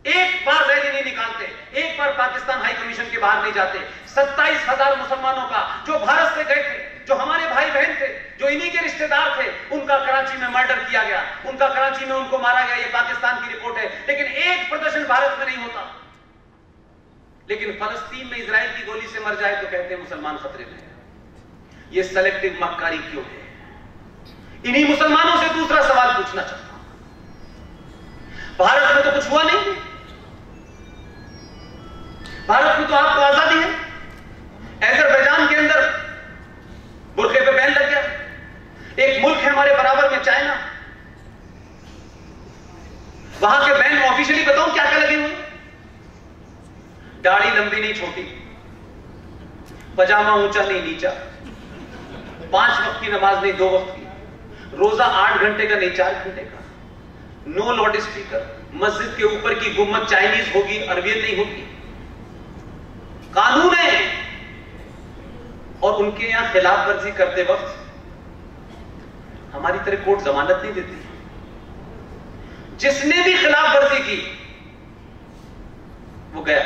Speaker 1: एक बार रैली नहीं निकालते, एक बार पाकिस्तान हाई कमीशन के बाहर नहीं जाते। 27,000 मुसलमानों का जो भारत से गए थे, जो हमारे भाई बहन थे, जो इन्हीं के रिश्तेदार थे, उनका कराची में मर्डर किया गया, उनका कराची में उनको मारा गया। ये पाकिस्तान की रिपोर्ट है। लेकिन एक प्रदर्शन भारत में नहीं होता। लेकिन फलस्तीन में इजराइल की गोली से मर जाए तो कहते हैं मुसलमान खतरे में है। ये सेलेक्टिव मक्कारी क्यों है? इन्हीं मुसलमानों से दूसरा सवाल पूछना चाहता हूं। भारत में तो कुछ हुआ नहीं, भारत में तो आपको आजादी है। अजरबैजान के अंदर बुर्के पे बैन लग गया। एक मुल्क है हमारे बराबर में चाइना, वहां के बैन ऑफिशियली बताऊं क्या क्या लगे हुए? दाढ़ी लंबी नहीं छोटी, पजामा ऊंचा नहीं नीचा, 5 वक्त की नमाज नहीं 2 वक्त की, रोजा 8 घंटे का नहीं 4 घंटे का, नो लाउड स्पीकर, मस्जिद के ऊपर की गुम्मद चाइनीज होगी, अरबियन नहीं होगी। कानून है। और उनके यहां खिलाफ वर्जी करते वक्त हमारी तरह कोर्ट जमानत नहीं देती। जिसने भी खिलाफ वर्जी की वो गया।